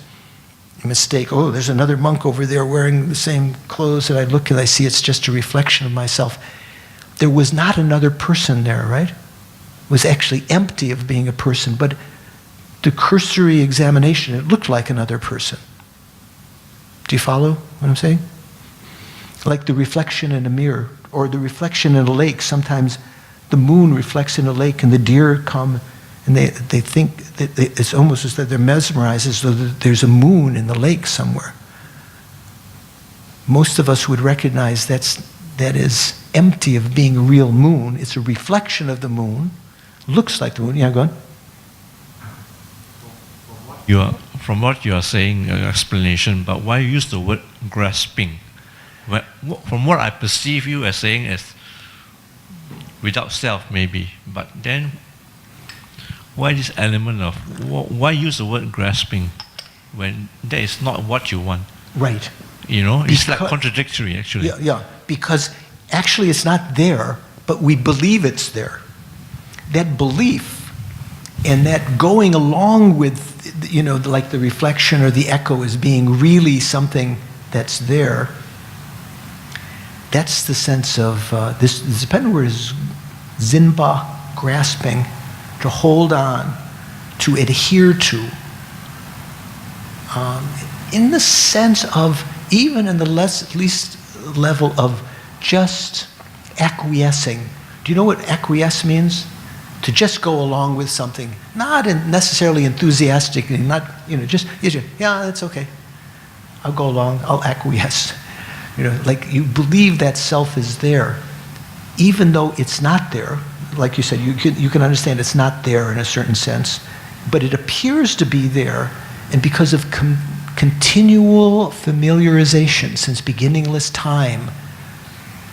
mistake, oh, there's another monk over there wearing the same clothes, and I look and I see it's just a reflection of myself. There was not another person there, right? It was actually empty of being a person, but the cursory examination, it looked like another person. Do you follow what I'm saying? Like the reflection in a mirror, or the reflection in a lake. Sometimes the moon reflects in a lake and the deer come and they think that it's almost as though they're mesmerized, as though there's a moon in the lake somewhere. Most of us would recognize that is empty of being a real moon. It's a reflection of the moon. Looks like the moon. Yeah, go on. From what you are saying, your explanation, but why you use the word grasping? From what I perceive you as saying is without self, maybe. But then, why this element of, why use the word grasping when that is not what you want? Right. You know, it's like contradictory, actually. Yeah, because actually it's not there, but we believe it's there. That belief and that going along with, like the reflection or the echo as being really something that's there, that's the sense of, this dependent word is zinba, grasping, to hold on, to adhere to. In the sense of, even in the least level of just acquiescing. Do you know what acquiesce means? To just go along with something, not necessarily enthusiastically, not, just, yeah, that's okay. I'll go along, I'll acquiesce. Like you believe that self is there, even though it's not there. Like you said, you can understand it's not there in a certain sense, but it appears to be there, and because of continual familiarization since beginningless time,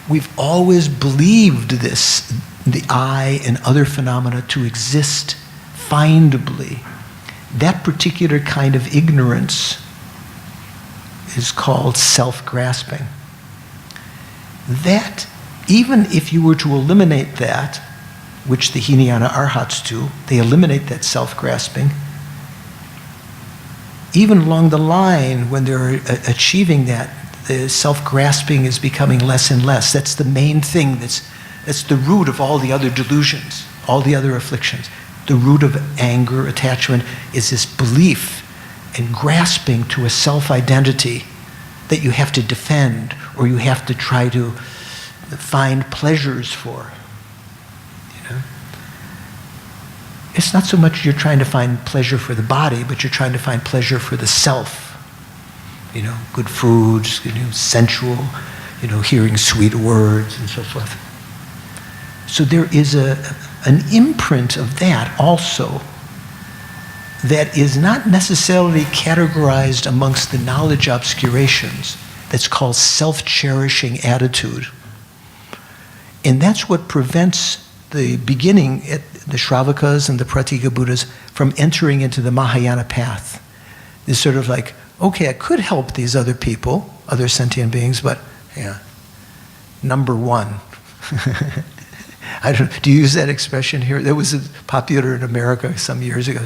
we've always believed this, the I and other phenomena, to exist findably. That particular kind of ignorance is called self-grasping. That, even if you were to eliminate that, which the Hinayana Arhats do, they eliminate that self-grasping. Even along the line, when they're achieving that, the self-grasping is becoming less and less. That's the main thing. That's the root of all the other delusions, all the other afflictions. The root of anger, attachment, is this belief and grasping to a self-identity that you have to defend, or you have to try to find pleasures for. It's not so much you're trying to find pleasure for the body, but you're trying to find pleasure for the self. Good foods, sensual, hearing sweet words and so forth. So there is an imprint of that also that is not necessarily categorized amongst the knowledge obscurations. That's called self-cherishing attitude. And that's what prevents the beginning, the Shravakas and the Pratika Buddhas, from entering into the Mahayana path. It's sort of like, okay, I could help these other people, other sentient beings, but number one. Do you use that expression here? That was popular in America some years ago.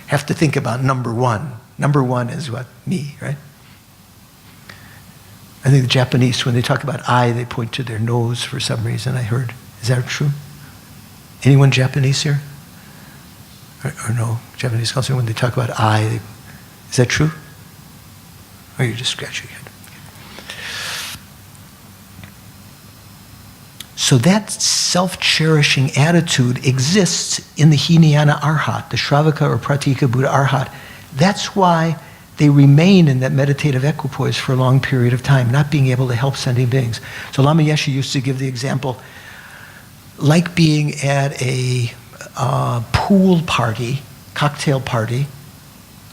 Have to think about number one. Number one is what? Me, right? I think the Japanese, when they talk about I, they point to their nose for some reason, I heard. Is that true? Anyone Japanese here? Or no? Japanese culture, when they talk about I, is that true? Or you're just scratching your head? So that self-cherishing attitude exists in the Hinayana Arhat, the Shravaka or Pratika Buddha Arhat. That's why they remain in that meditative equipoise for a long period of time, not being able to help sentient beings. So Lama Yeshe used to give the example, like being at a pool party, cocktail party.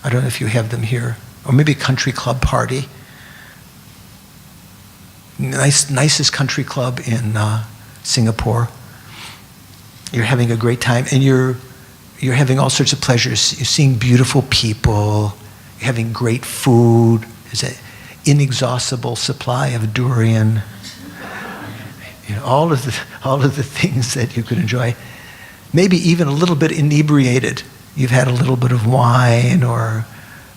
I don't know if you have them here, or maybe a country club party. Nicest country club in Singapore. You're having a great time, and you're having all sorts of pleasures. You're seeing beautiful people. You're having great food. There's an inexhaustible supply of durian. You know, all of the things that you could enjoy. Maybe even a little bit inebriated. You've had a little bit of wine or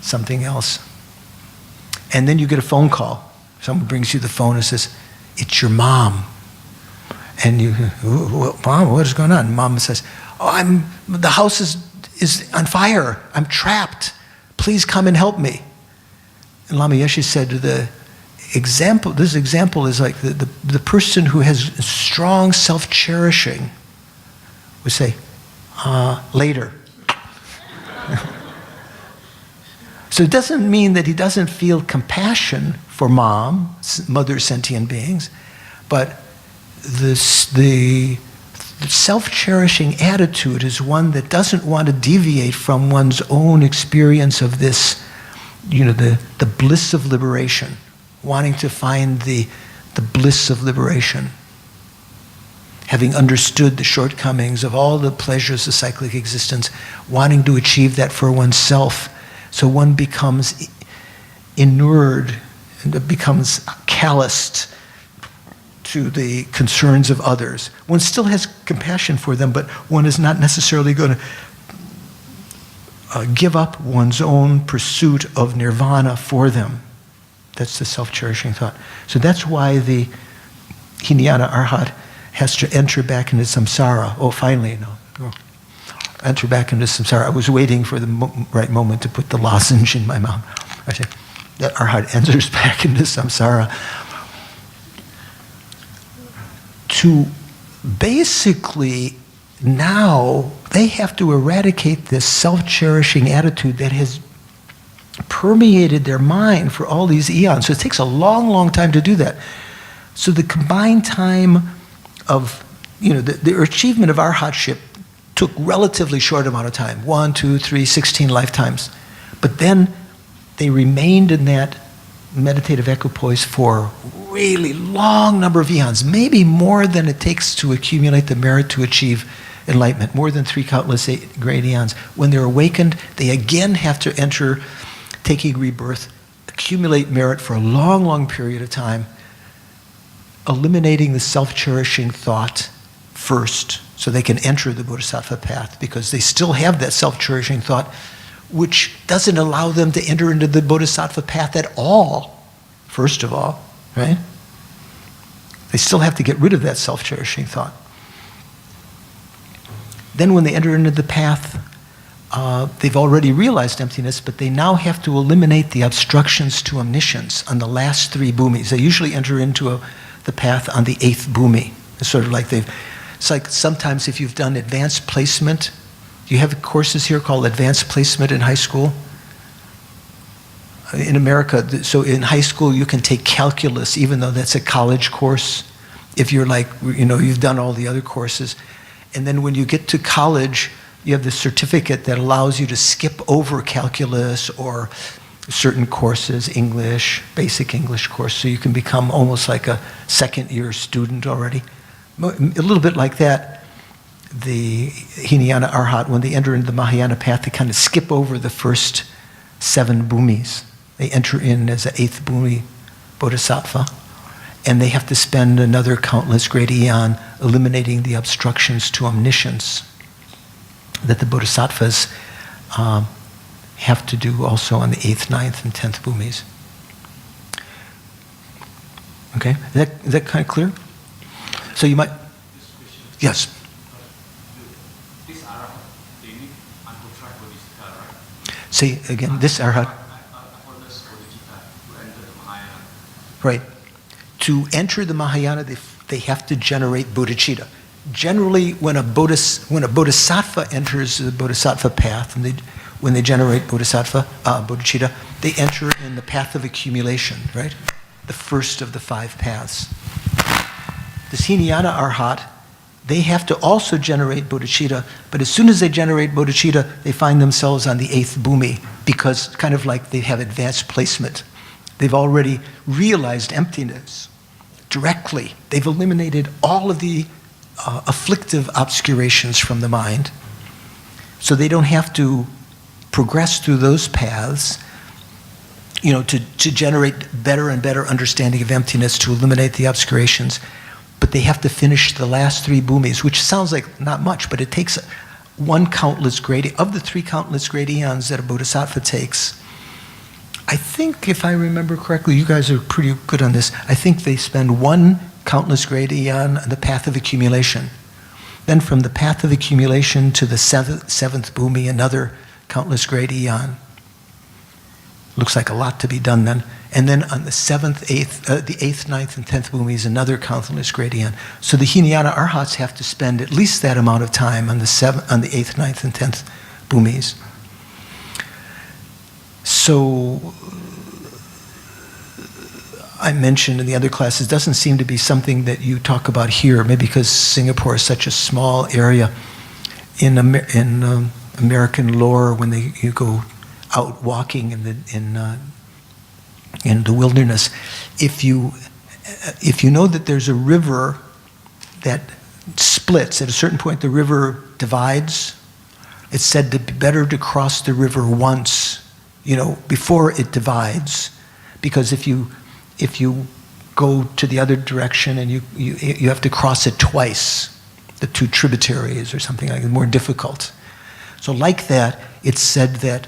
something else. And then you get a phone call. Someone brings you the phone and says, "It's your mom." And you, "Mom, what is going on?" And Mom says, "Oh, the house is on fire. I'm trapped. Please come and help me." And Lama Yeshe said this example is like the person who has strong self-cherishing would say, "Later." So it doesn't mean that he doesn't feel compassion for mother sentient beings, but the self-cherishing attitude is one that doesn't want to deviate from one's own experience of this, the bliss of liberation, wanting to find the bliss of liberation, having understood the shortcomings of all the pleasures of cyclic existence, wanting to achieve that for oneself. So one becomes inured and becomes calloused to the concerns of others. One still has compassion for them, but one is not necessarily going to give up one's own pursuit of nirvana for them. That's the self-cherishing thought. So that's why the Hinayana Arhat has to enter back into samsara. Oh, finally, no. Enter back into samsara. I was waiting for the right moment to put the lozenge in my mouth. I say, that Arhat enters back into samsara to basically now they have to eradicate this self-cherishing attitude that has permeated their mind for all these eons. So it takes a long, long time to do that. So the combined time of, the achievement of arhatship took relatively short amount of time, 1, 2, 3, 16 lifetimes. But then they remained in that meditative equipoise for really long number of eons, maybe more than it takes to accumulate the merit to achieve enlightenment, more than 3 countless great eons. When they're awakened, they again have to enter taking rebirth, accumulate merit for a long, long period of time, eliminating the self-cherishing thought first, so they can enter the Bodhisattva path, because they still have that self-cherishing thought, which doesn't allow them to enter into the Bodhisattva path at all, first of all, right? They still have to get rid of that self-cherishing thought. Then when they enter into the path, they've already realized emptiness, but they now have to eliminate the obstructions to omniscience on the last 3 bhumis. They usually enter into the path on the 8th bhumi. It's sort of like it's like sometimes if you've done advanced placement, do you have courses here called advanced placement in high school? In America, so in high school you can take calculus, even though that's a college course, if you're like, you've done all the other courses. And then when you get to college, you have this certificate that allows you to skip over calculus or certain courses, English, basic English course, so you can become almost like a second-year student already. A little bit like that, the Hinayana Arhat, when they enter into the Mahayana path, they kind of skip over the first 7 bhumis. They enter in as an 8th bhumi bodhisattva, and they have to spend another countless great eon eliminating the obstructions to omniscience that the bodhisattvas have to do also on the 8th, 9th, and 10th bhumis. Okay, is that kind of clear? So you might, yes. This arhat, they need uncontract bodhisattva, right? Say again, this arhat. Effortless bodhisattva to enter the Mahayana. Right. To enter the Mahayana, they have to generate bodhicitta. Generally, when a bodhisattva enters the bodhisattva path, and when they generate bodhicitta, they enter in the path of accumulation, right? The first of the 5 paths. The Hinayana Arhat, they have to also generate bodhicitta, but as soon as they generate bodhicitta, they find themselves on the 8th bhumi, because kind of like they have advanced placement. They've already realized emptiness directly. They've eliminated all of the afflictive obscurations from the mind. So they don't have to progress through those paths, to generate better and better understanding of emptiness, to eliminate the obscurations. But they have to finish the last 3 bhumis, which sounds like not much, but it takes one countless grade. Of the 3 countless grade eons that a bodhisattva takes, I think, if I remember correctly, you guys are pretty good on this, I think they spend 1 countless grade eon on the path of accumulation. Then from the path of accumulation to the 7th bhumi, another countless grade eon. Looks like a lot to be done then. And then on the 7th, 8th, the 8th, 9th, and 10th bhumis, another countless grade eon. So the Hinayana Arhats have to spend at least that amount of time on the 8th, 9th, and 10th bhumis. So I mentioned in the other classes, doesn't seem to be something that you talk about here, maybe because Singapore is such a small area. In American lore, when you go out walking in the wilderness, if you know that there's a river that splits, at a certain point the river divides, it's said to be better to cross the river once, before it divides, because if you go to the other direction and you have to cross it twice, the 2 tributaries or something like that, more difficult. So like that, it's said that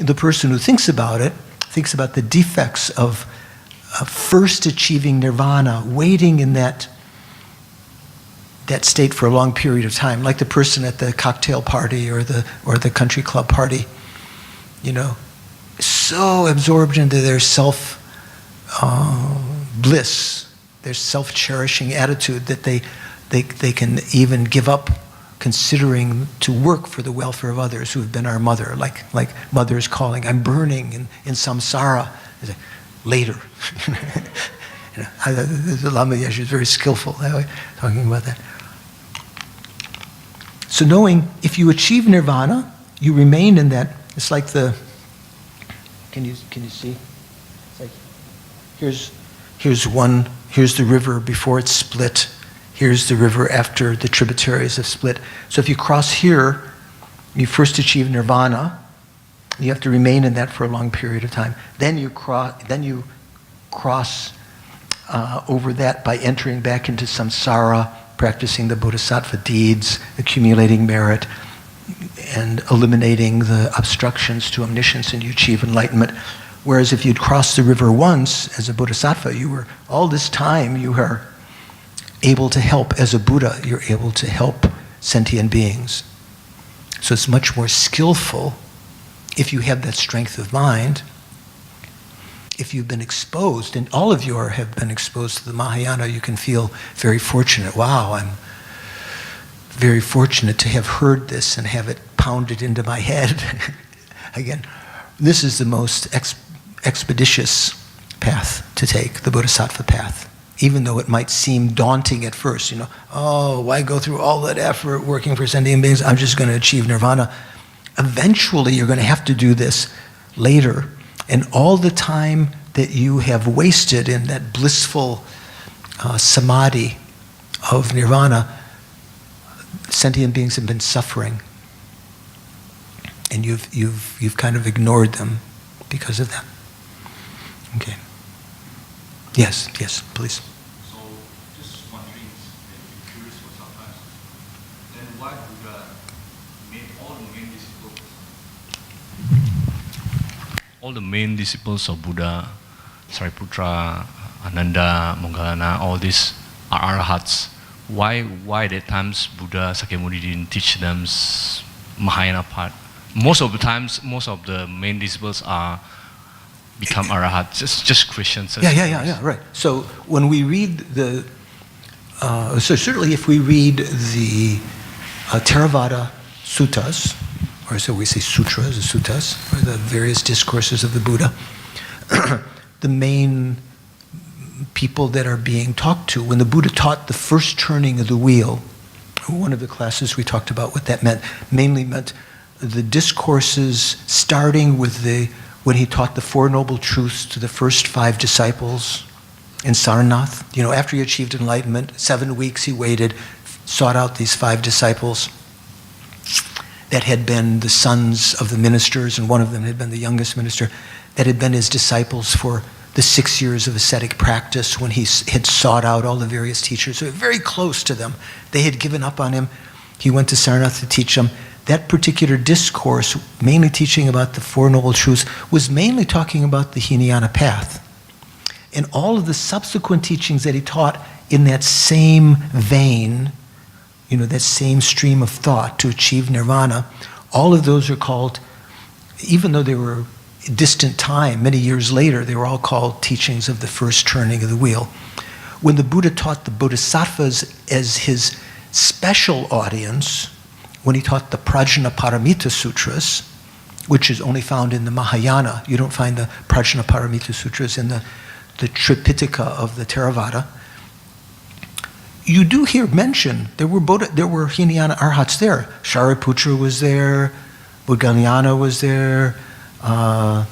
the person who thinks about the defects of first achieving nirvana, waiting in that state for a long period of time, like the person at the cocktail party or the country club party, so absorbed into their self bliss, their self-cherishing attitude that they can even give up considering to work for the welfare of others who have been our mother, like mothers calling, I'm burning in samsara. Later. The Lama Yeshe is very skillful that way, talking about that. So knowing if you achieve nirvana, you remain in that. It's like can you see? It's like here's the river before it's split. Here's the river after the tributaries have split. So if you cross here, you first achieve nirvana. You have to remain in that for a long period of time. Then you cross over that by entering back into samsara, practicing the bodhisattva deeds, accumulating merit, and eliminating the obstructions to omniscience, and you achieve enlightenment. Whereas if you'd crossed the river once as a bodhisattva, all this time you are able to help as a Buddha, you're able to help sentient beings. So it's much more skillful if you have that strength of mind. If you've been exposed, and all of you have been exposed to the Mahayana, you can feel very fortunate. Wow, I'm very fortunate to have heard this and have it pounded into my head. Again, this is the most expeditious path to take, the Bodhisattva path. Even though it might seem daunting at first, why go through all that effort working for sentient beings? I'm just going to achieve nirvana. Eventually, you're going to have to do this later. And all the time that you have wasted in that blissful samadhi of nirvana, sentient beings have been suffering. And you've kind of ignored them because of that. Okay. Yes, please. So, just wondering, curious for sometimes, then why Buddha made all the main disciples of Buddha, Sariputra, Ananda, Moggallana, all these are arhats. Why at that times Buddha Sakyamuni didn't teach them Mahayana part? Most of the times, most of the main disciples are become arahat? Just Christians. Yeah, right. So when we read so certainly if we read the Theravada suttas, or so we say sutras, or suttas, or the various discourses of the Buddha, the main people that are being talked to, when the Buddha taught the first turning of the wheel, one of the classes we talked about what that meant, mainly meant the discourses starting with when he taught the Four Noble Truths to the first 5 disciples in Sarnath. After he achieved enlightenment, 7 weeks he waited, sought out these 5 disciples that had been the sons of the ministers, and one of them had been the youngest minister, that had been his disciples for the 6 years of ascetic practice when he had sought out all the various teachers. So very close to them. They had given up on him. He went to Sarnath to teach them. That particular discourse, mainly teaching about the Four Noble Truths, was mainly talking about the Hinayana path. And all of the subsequent teachings that he taught in that same vein, that same stream of thought to achieve nirvana, all of those are called, even though they were distant time, many years later, they were all called teachings of the first turning of the wheel. When the Buddha taught the Bodhisattvas as his special audience, when he taught the Prajnaparamita Sutras, which is only found in the Mahayana, you don't find the Prajnaparamita Sutras in the Tripitaka of the Theravada, you do hear mention, there were Hinayana Arhats there. Shariputra was there, Bodhganyana was there, what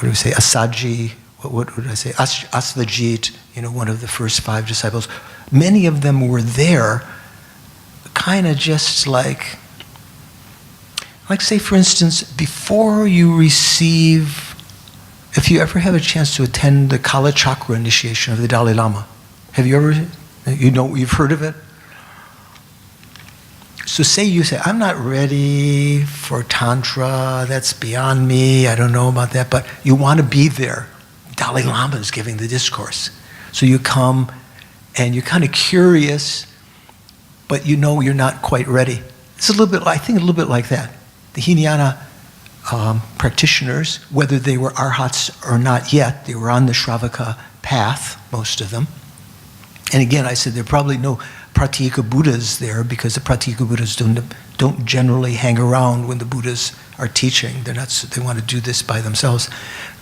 do we say, Asaji, what would I say, Asvajit, one of the first 5 disciples. Many of them were there, kind of just like say for instance, before you receive, if you ever have a chance to attend the Kala Chakra initiation of the Dalai Lama, have you ever, you've heard of it? So say, I'm not ready for Tantra, that's beyond me, I don't know about that, but you want to be there. Dalai Lama is giving the discourse. So you come and you're kind of curious, but you're not quite ready. It's a little bit like that. The Hinayana practitioners, whether they were arhats or not yet, they were on the Shravaka path, most of them. And again, I said there are probably no Pratyeka Buddhas there because the Pratyeka Buddhas don't generally hang around when the Buddhas are teaching. They want to do this by themselves.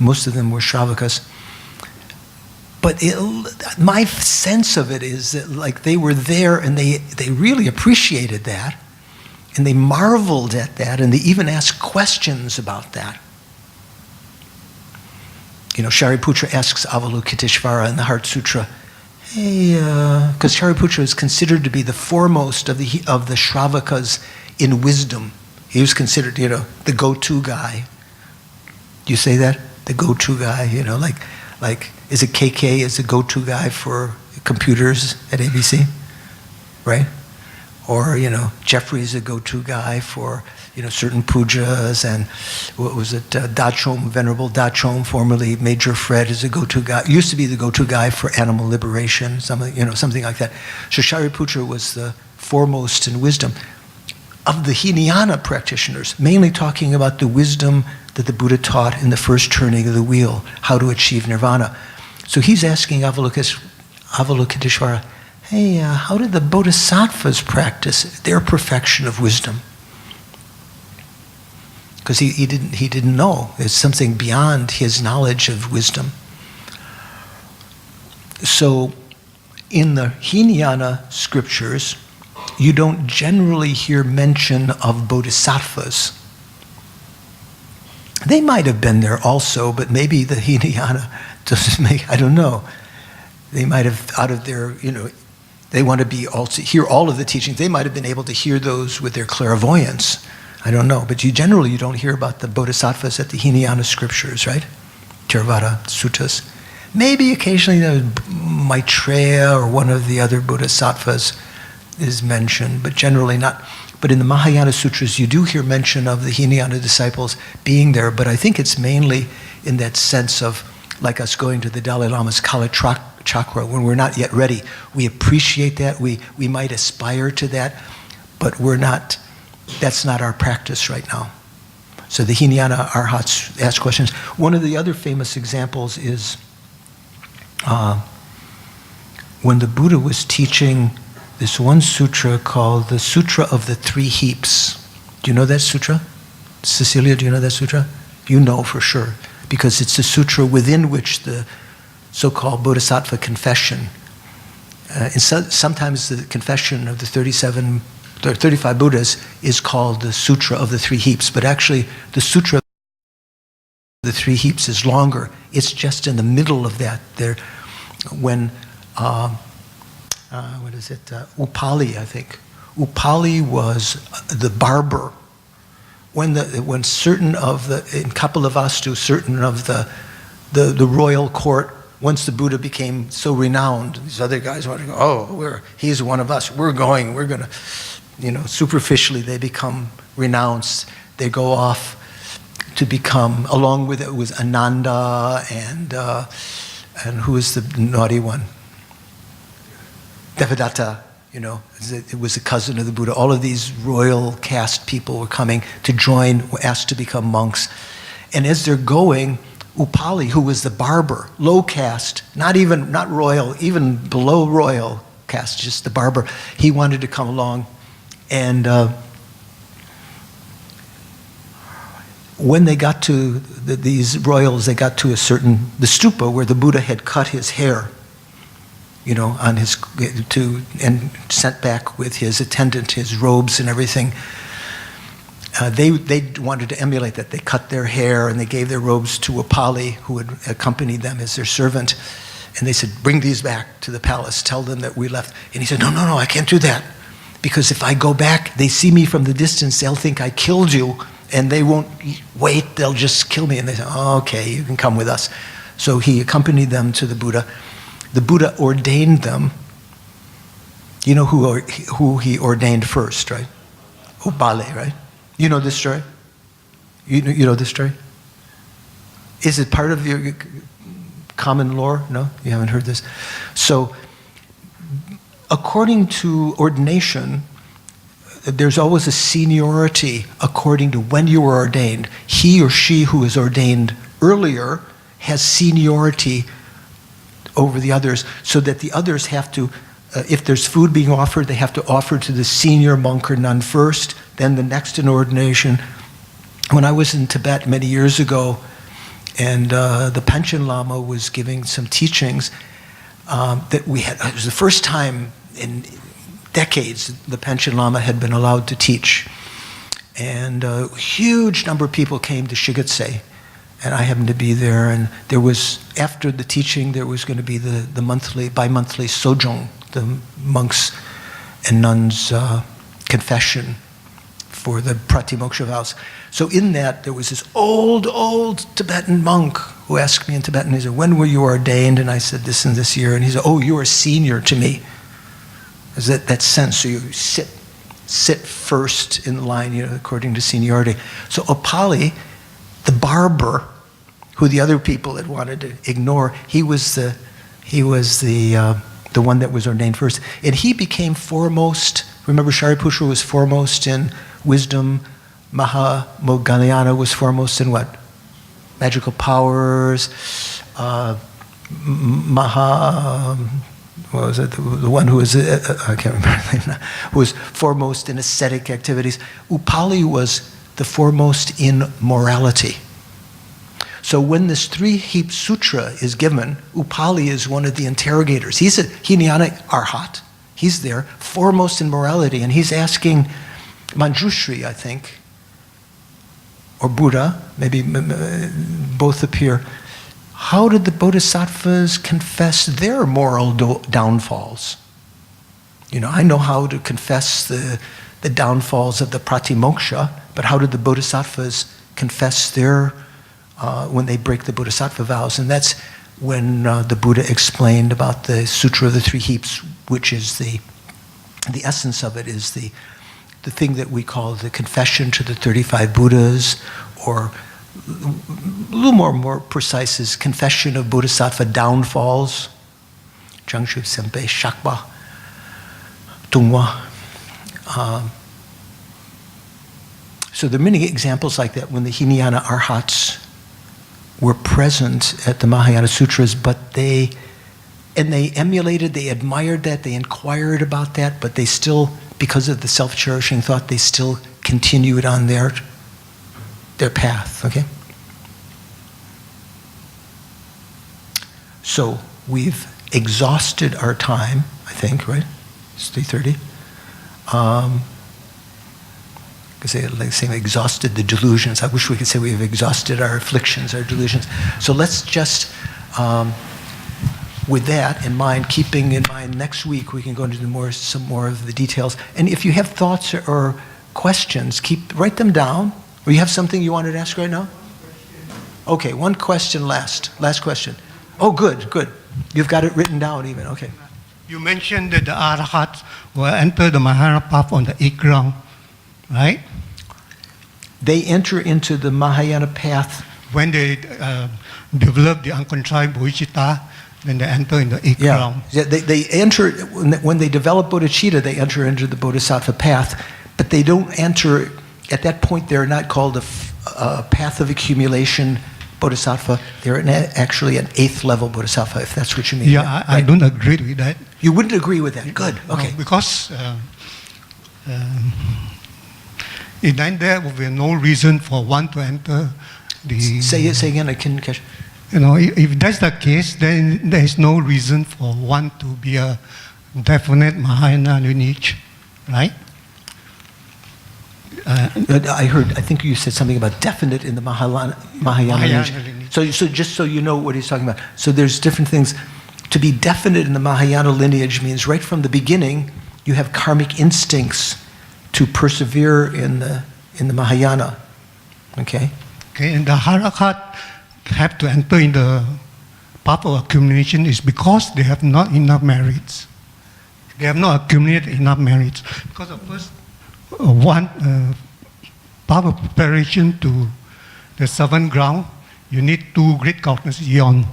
Most of them were Shravakas. But my sense of it is that they were there and they really appreciated that. And they marveled at that, and they even asked questions about that. Shariputra asks Avalokiteshvara in the Heart Sutra, hey, because Shariputra is considered to be the foremost of the Shravakas in wisdom. He was considered, the go-to guy. Do you say that? The go-to guy, like is it KK is the go-to guy for computers at ABC, right? Or, Jeffrey's a go-to guy for, certain pujas, and what was it, Dachom, Venerable Dachom, formerly Major Fred is a go-to guy, used to be the go-to guy for animal liberation, something like that. So Shariputra was the foremost in wisdom. Of the Hinayana practitioners, mainly talking about the wisdom that the Buddha taught in the first turning of the wheel, how to achieve nirvana. So he's asking Avalokiteshvara, hey, how did the Bodhisattvas practice their perfection of wisdom? Because he didn't know. There's something beyond his knowledge of wisdom. So in the Hinayana scriptures, you don't generally hear mention of Bodhisattvas. They might have been there also, but maybe the Hinayana doesn't make, I don't know. They might have, out of their, they want to hear all of the teachings. They might have been able to hear those with their clairvoyance. I don't know. But you don't hear about the Bodhisattvas at the Hinayana scriptures, right? Theravada suttas. Maybe occasionally Maitreya or one of the other Bodhisattvas is mentioned, but generally not. But in the Mahayana sutras, you do hear mention of the Hinayana disciples being there, but I think it's mainly in that sense of like us going to the Dalai Lama's Kala Chakra when we're not yet ready. We appreciate that, we might aspire to that, but that's not our practice right now. So the Hinayana Arhats ask questions. One of the other famous examples is when the Buddha was teaching this one sutra called the Sutra of the Three Heaps. Do you know that sutra? Cecilia, do you know that sutra? You know for sure, because it's a sutra within which the so-called Bodhisattva confession, and sometimes the confession of the 35 Buddhas is called the Sutra of the Three Heaps, but actually the Sutra of the Three Heaps is longer. It's just in the middle of that. There, when Upali, I think. Upali was the barber. When certain of in Kapilavastu, certain of the royal court, once the Buddha became so renowned, these other guys wanted to go, oh, he's one of us, we're going to, superficially they become renounced. They go off to become, along with it was Ananda and who is the naughty one? Devadatta, it was a cousin of the Buddha. All of these royal caste people were coming to join, asked to become monks. And as they're going, Upali, who was the barber, low caste, not royal, even below royal caste, just the barber, he wanted to come along. And when they got to these royals, they got to the stupa where the Buddha had cut his hair, on and sent back with his attendant, his robes and everything. They wanted to emulate that. They cut their hair and they gave their robes to Upali, who had accompanied them as their servant. And they said, bring these back to the palace. Tell them that we left. And he said, no, I can't do that. Because if I go back, they see me from the distance, they'll think I killed you, and they won't wait, they'll just kill me. And they said, oh, okay, you can come with us. So he accompanied them to the Buddha. The Buddha ordained them. You know who he ordained first, right? Upali, right? You know this story? You know this story? Is it part of your common lore? No? You haven't heard this? So, according to ordination, there's always a seniority according to when you were ordained. He or she who is ordained earlier has seniority over the others, so that the others have to, if there's food being offered, they have to offer to the senior monk or nun first, then the next in ordination. When I was in Tibet many years ago, and the Panchen Lama was giving some teachings, that we had, it was the first time in decades the Panchen Lama had been allowed to teach. And a huge number of people came to Shigatse, and I happened to be there. And there was, after the teaching, there was going to be the bi-monthly sojong, the monks and nuns' confession for the pratimoksha vows. So in that, there was this old Tibetan monk who asked me in Tibetan, he said, when were you ordained? And I said, this and this year. And he said, oh, you're a senior to me. Is that sense? So you sit first in line, according to seniority. So Upali, the barber, who the other people had wanted to ignore, he was the one that was ordained first. And he became foremost. Remember, Shariputra was foremost in wisdom. Mahayana was foremost in what? Magical powers. What was it? The one who was, I can't remember his name now, who was foremost in ascetic activities. Upali was the foremost in morality. So when this three-heap sutra is given, Upali is one of the interrogators. He's a Hinayana Arhat. He's there, foremost in morality, and he's asking Manjushri, I think, or Buddha, maybe both appear, how did the Bodhisattvas confess their moral downfalls? I know how to confess the downfalls of the pratimoksha, but how did the Bodhisattvas confess their, when they break the Bodhisattva vows? And that's when the Buddha explained about the Sutra of the Three Heaps, which is the essence of it is the thing that we call the confession to the 35 Buddhas, or a little more precise is confession of Bodhisattva downfalls. Changshu Sempe Shakpa Tungwa. So there are many examples like that when the Hinayana Arhats were present at the Mahayana Sutras, but they emulated, they admired that, they inquired about that, but they still, because of the self-cherishing thought, they still continued on their path, okay? So we've exhausted our time, I think, right? It's 3:30. Like saying exhausted the delusions. I wish we could say we've exhausted our afflictions, our delusions. So let's just, with that in mind, keeping in mind next week we can go into some more of the details. And if you have thoughts or questions, write them down. Or you have something you wanted to ask right now? Okay, one question last question. Oh, good. You've got it written down even, okay. You mentioned that the Arahats will enter the Mahayana path on the 8th ground, right? They enter into the Mahayana path when they develop the uncontrived bodhicitta, then they enter in the 8th ground. Yeah, they enter, when they develop bodhicitta, they enter into the Bodhisattva path, but they don't enter, at that point they're not called a path of accumulation Bodhisattva, they're actually an 8th level Bodhisattva, if that's what you mean. Yeah, I don't agree with that. You wouldn't agree with that? Good, okay. Because then there will be no reason for one to enter the... Say again, I couldn't catch. If that's the case, then there is no reason for one to be a definite Mahayana lineage, right? I think you said something about definite in the Mahayana lineage. So just so you know what he's talking about. So there's different things. To be definite in the Mahayana lineage means right from the beginning, you have karmic instincts to persevere in the Mahayana. Okay? Okay, and the Harakat have to enter in the path of accumulation is because they have not enough merits. They have not accumulated enough merits. Because of first one path of preparation to the 7th ground, you need 2 great countless eon.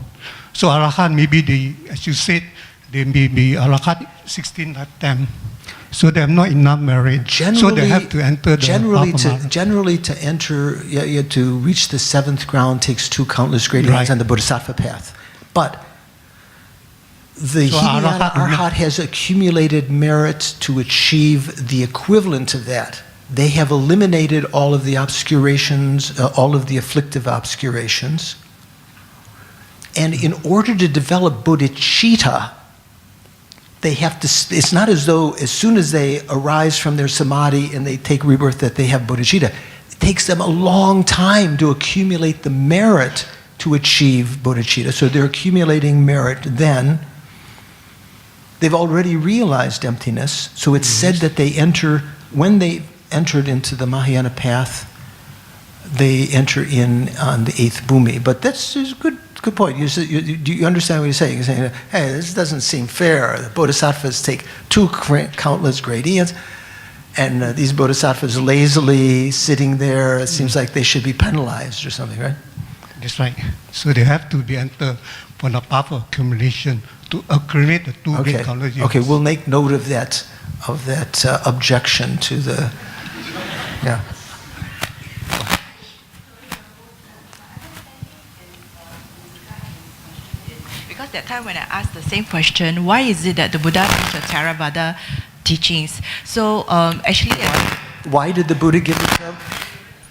So Arahat maybe as you said, they may be Arahat 16 lifetime. So they have not enough merit. So they have to enter the Generally to enter, to reach the 7th ground takes 2 countless great eons on the Bodhisattva path. But the Hinayana Arhat has accumulated merit to achieve the equivalent of that. They have eliminated all of the obscurations, all of the afflictive obscurations. And in order to develop bodhicitta, they have to, it's not as though as soon as they arise from their samadhi and they take rebirth that they have bodhicitta. It takes them a long time to accumulate the merit to achieve bodhicitta. So they're accumulating merit then. They've already realized emptiness. So it's said that they when they entered into the Mahayana path, they enter in on the 8th bhumi. But that's a good point. Do you understand what you're saying? You're saying, hey, this doesn't seem fair. The bodhisattvas take 2 countless great eons, and these bodhisattvas lazily sitting there, it seems like they should be penalized or something, right? That's right. So they have to be entered for the path of accumulation to accumulate the 2 great countless eons. Okay, we'll make note of that objection to the, yeah. Because that time when I asked the same question, why is it that the Buddha teach the Theravada teachings? So actually... Why did the Buddha give the Theravada?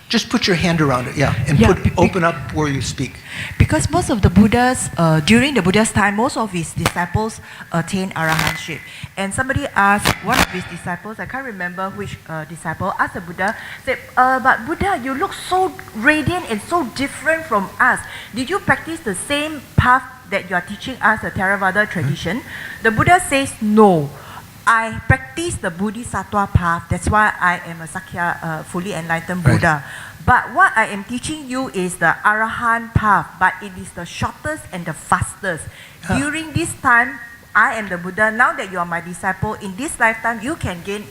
Just put your hand around it, and open up where you speak. Because most of the Buddhas, during the Buddha's time, most of his disciples attained arahantship. And somebody asked, one of his disciples, I can't remember which disciple, asked the Buddha, said, but Buddha, you look so radiant and so different from us. Did you practice the same path that you are teaching us, the Theravada tradition? The Buddha says, no. I practice the Bodhisattva path. That's why I am a Sakya, fully enlightened Buddha. But what I am teaching you is the Arahant path, but it is the shortest and the fastest. During this time, I am the Buddha. Now that you are my disciple, in this lifetime, you can gain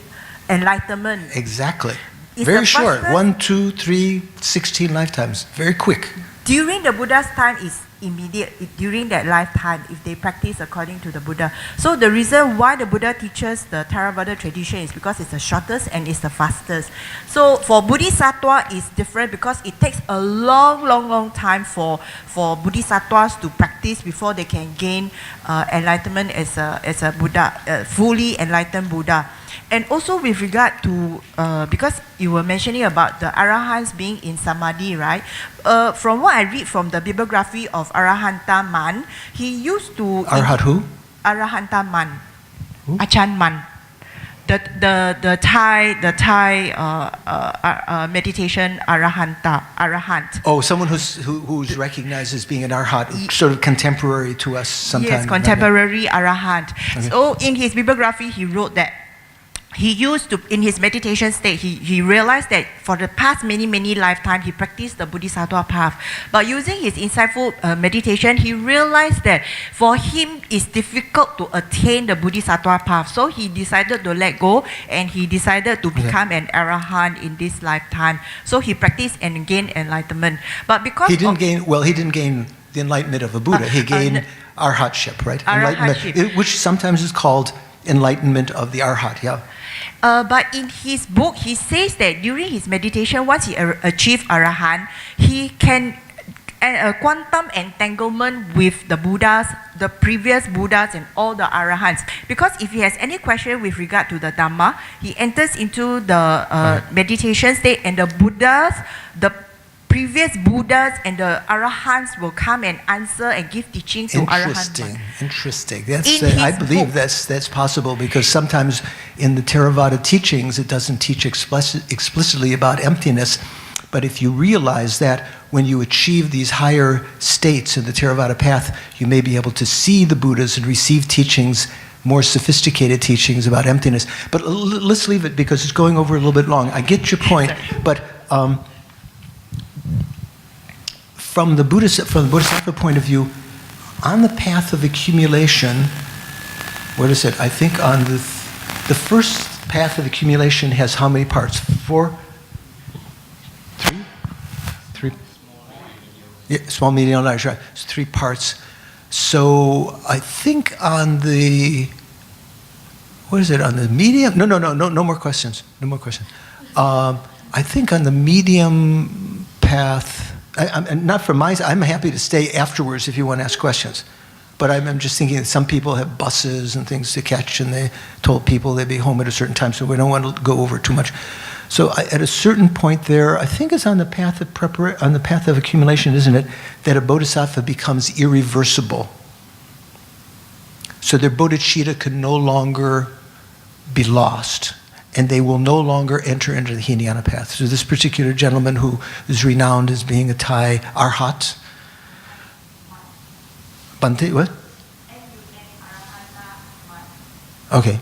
enlightenment. Exactly. Very short. 1, 2, 3, 16 lifetimes. Very quick. During the Buddha's time is during that lifetime if they practice according to the Buddha. So the reason why the Buddha teaches the Theravada tradition is because it's the shortest and it's the fastest. So for Bodhisattva it's different because it takes a long time for Bodhisattvas to practice before they can gain enlightenment as a Buddha, fully enlightened Buddha. And also with regard to, because you were mentioning about the Arahants being in Samadhi, right? From what I read from the bibliography of Arahanta Man, he used to... Arhat who? Arahanta Man. Who? Achan Man. The Thai meditation Arahant. Oh, someone who's recognized as being an Arhat, sort of contemporary to us sometime. Yes, contemporary Arahant. Okay. So in his bibliography, he wrote that he used to, in his meditation state, he realized that for the past many lifetimes, he practiced the Bodhisattva path. But using his insightful meditation, he realized that for him, it's difficult to attain the Bodhisattva path. So he decided to let go, and he decided to become an Arahant in this lifetime. So he practiced and gained enlightenment. But because he didn't gain the enlightenment of a Buddha. He gained arhatship, right? Arhatship. Which sometimes is called enlightenment of the arhat, yeah. But in his book, he says that during his meditation, once he achieved Arahant, he can quantum entanglement with the Buddhas, the previous Buddhas and all the Arahants. Because if he has any question with regard to the Dhamma, he enters into the meditation state, and the Buddhas, the previous Buddhas and the Arahants will come and answer and give teaching to Arahants. Interesting. I believe that's possible, because sometimes in the Theravada teachings it doesn't teach explicitly about emptiness, but if you realize that when you achieve these higher states in the Theravada path, you may be able to see the Buddhas and receive teachings, more sophisticated teachings about emptiness. But let's leave it because it's going over a little bit long. I get your point, but from the Bodhisattva point of view, on the path of accumulation, what is it? I think on the first path of accumulation has how many parts? 4? 3? Yeah, small, medium, large, right. It's 3 parts. So I think on the, what is it, on the medium? No more questions. No more questions. I think on the medium path, not from my side, I'm happy to stay afterwards if you want to ask questions. But I'm just thinking that some people have buses and things to catch, and they told people they'd be home at a certain time, so we don't want to go over too much. So at a certain point there, I think it's on the path of accumulation, isn't it, that a bodhisattva becomes irreversible. So their bodhicitta can no longer be lost, and they will no longer enter into the Hinayana path. So this particular gentleman who is renowned as being a Thai arhat. Bante, what? Okay.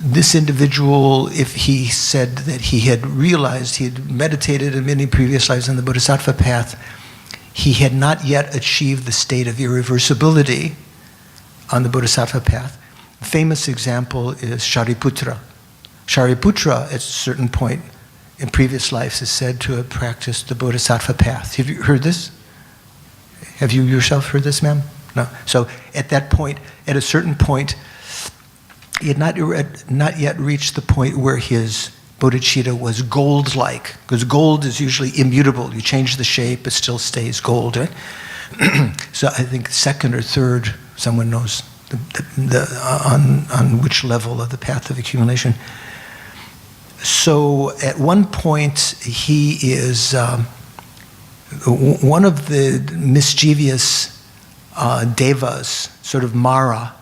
This individual, if he said that he had realized, he had meditated in many previous lives on the Bodhisattva path, he had not yet achieved the state of irreversibility on the Bodhisattva path. A famous example is Shariputra. Shariputra, at a certain point in previous lives, is said to have practiced the Bodhisattva path. Have you heard this? Have you yourself heard this, ma'am? No. So at that point, at a certain point, he had not yet reached the point where his bodhicitta was gold-like, because gold is usually immutable. You change the shape, it still stays gold, right? So I think second or third, someone knows on which level of the path of accumulation. So at one point, he is one of the mischievous devas, sort of Mara,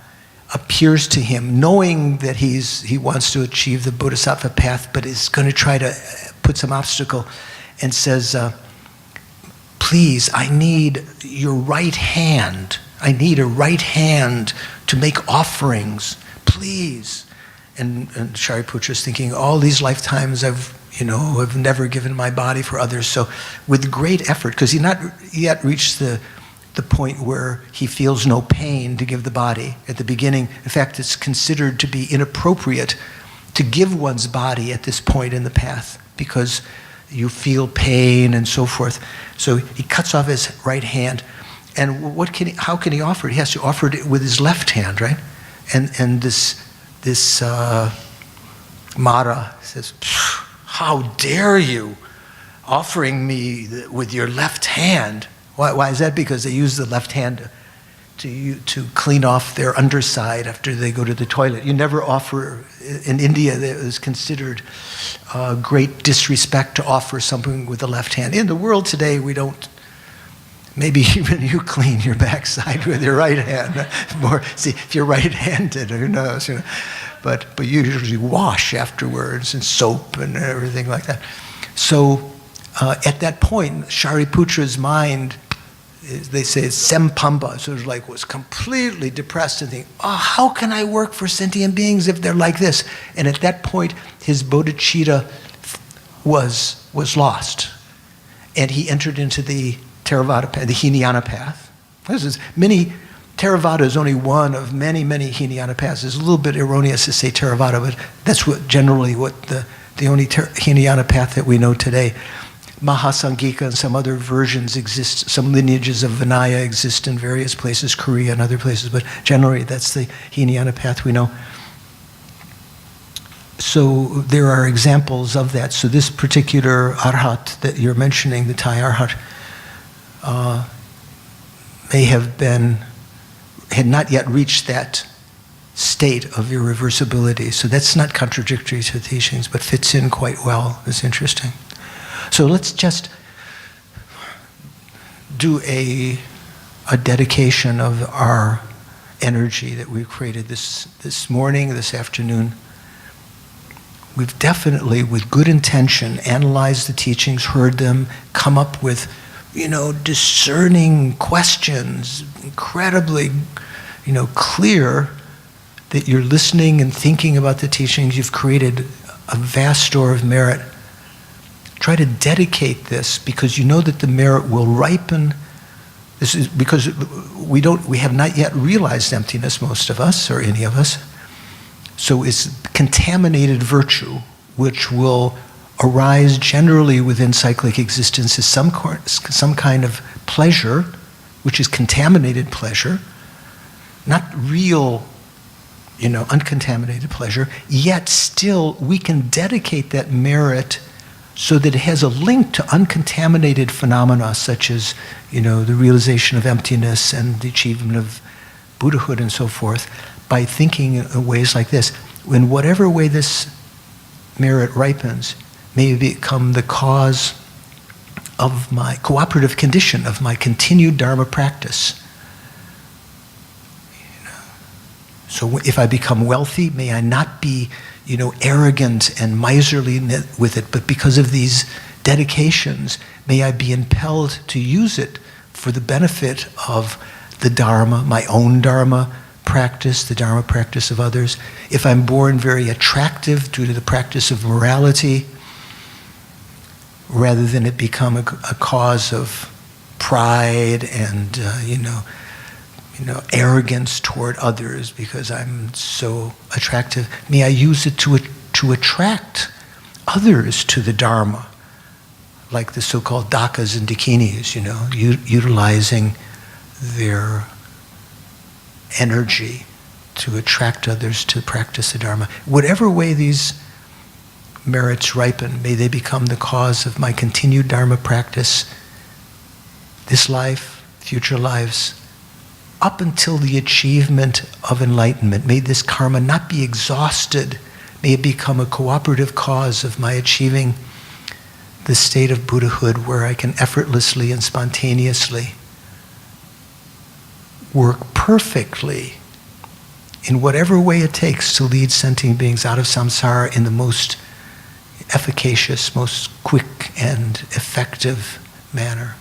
appears to him, knowing that he wants to achieve the Bodhisattva path, but is going to try to put some obstacle, and says, please, I need your right hand. I need a right hand to make offerings, please. And Shariputra is thinking, all these lifetimes I've never given my body for others. So with great effort, because he not yet reached the point where he feels no pain to give the body at the beginning. In fact, it's considered to be inappropriate to give one's body at this point in the path, because you feel pain and so forth. So he cuts off his right hand. And how can he offer it? He has to offer it with his left hand, right? And this Mara says, how dare you offering me with your left hand? Why is that? Because they use the left hand to clean off their underside after they go to the toilet. You never offer, in India it was considered great disrespect to offer something with the left hand. In the world today we don't, maybe even you clean your backside with your right hand. See, if you're right-handed, who knows, But you usually wash afterwards and soap and everything like that. So at that point, Shariputra's mind, they say it's sempamba, so it was completely depressed and thinking, how can I work for sentient beings if they're like this? And at that point, his bodhicitta was lost. And he entered into the Theravada path, the Hinayana path. Theravada is only one of many, many Hinayana paths. It's a little bit erroneous to say Theravada, but that's generally what the only Hinayana path that we know today. Mahasangika and some other versions exist, some lineages of Vinaya exist in various places, Korea and other places, but generally that's the Hinayana path we know. So there are examples of that. So this particular arhat that you're mentioning, the Thai arhat, had not yet reached that state of irreversibility. So that's not contradictory to the teachings, but fits in quite well. It's interesting. So let's just do a dedication of our energy that we've created this morning, this afternoon. We've definitely, with good intention, analyzed the teachings, heard them, come up with, discerning questions, incredibly, clear that you're listening and thinking about the teachings. You've created a vast store of merit. Try to dedicate this because you know that the merit will ripen. This is because we have not yet realized emptiness, most of us, or any of us. So it's contaminated virtue, which will arise generally within cyclic existence as some kind of pleasure, which is contaminated pleasure, not real, uncontaminated pleasure, yet still we can dedicate that merit so that it has a link to uncontaminated phenomena such as, the realization of emptiness and the achievement of Buddhahood and so forth, by thinking in ways like this. In whatever way this merit ripens, may it become the cause of my cooperative condition, of my continued Dharma practice. So if I become wealthy, may I not be, arrogant and miserly with it, but because of these dedications, may I be impelled to use it for the benefit of the Dharma, my own Dharma practice, the Dharma practice of others. If I'm born very attractive due to the practice of morality, rather than it become a cause of pride and, arrogance toward others because I'm so attractive, may I use it to attract others to the Dharma, like the so-called dakas and dakinis, utilizing their energy to attract others to practice the Dharma. Whatever way these merits ripen, may they become the cause of my continued Dharma practice, this life, future lives, up until the achievement of enlightenment. May this karma not be exhausted. May it become a cooperative cause of my achieving the state of Buddhahood where I can effortlessly and spontaneously work perfectly in whatever way it takes to lead sentient beings out of samsara in the most efficacious, most quick and effective manner.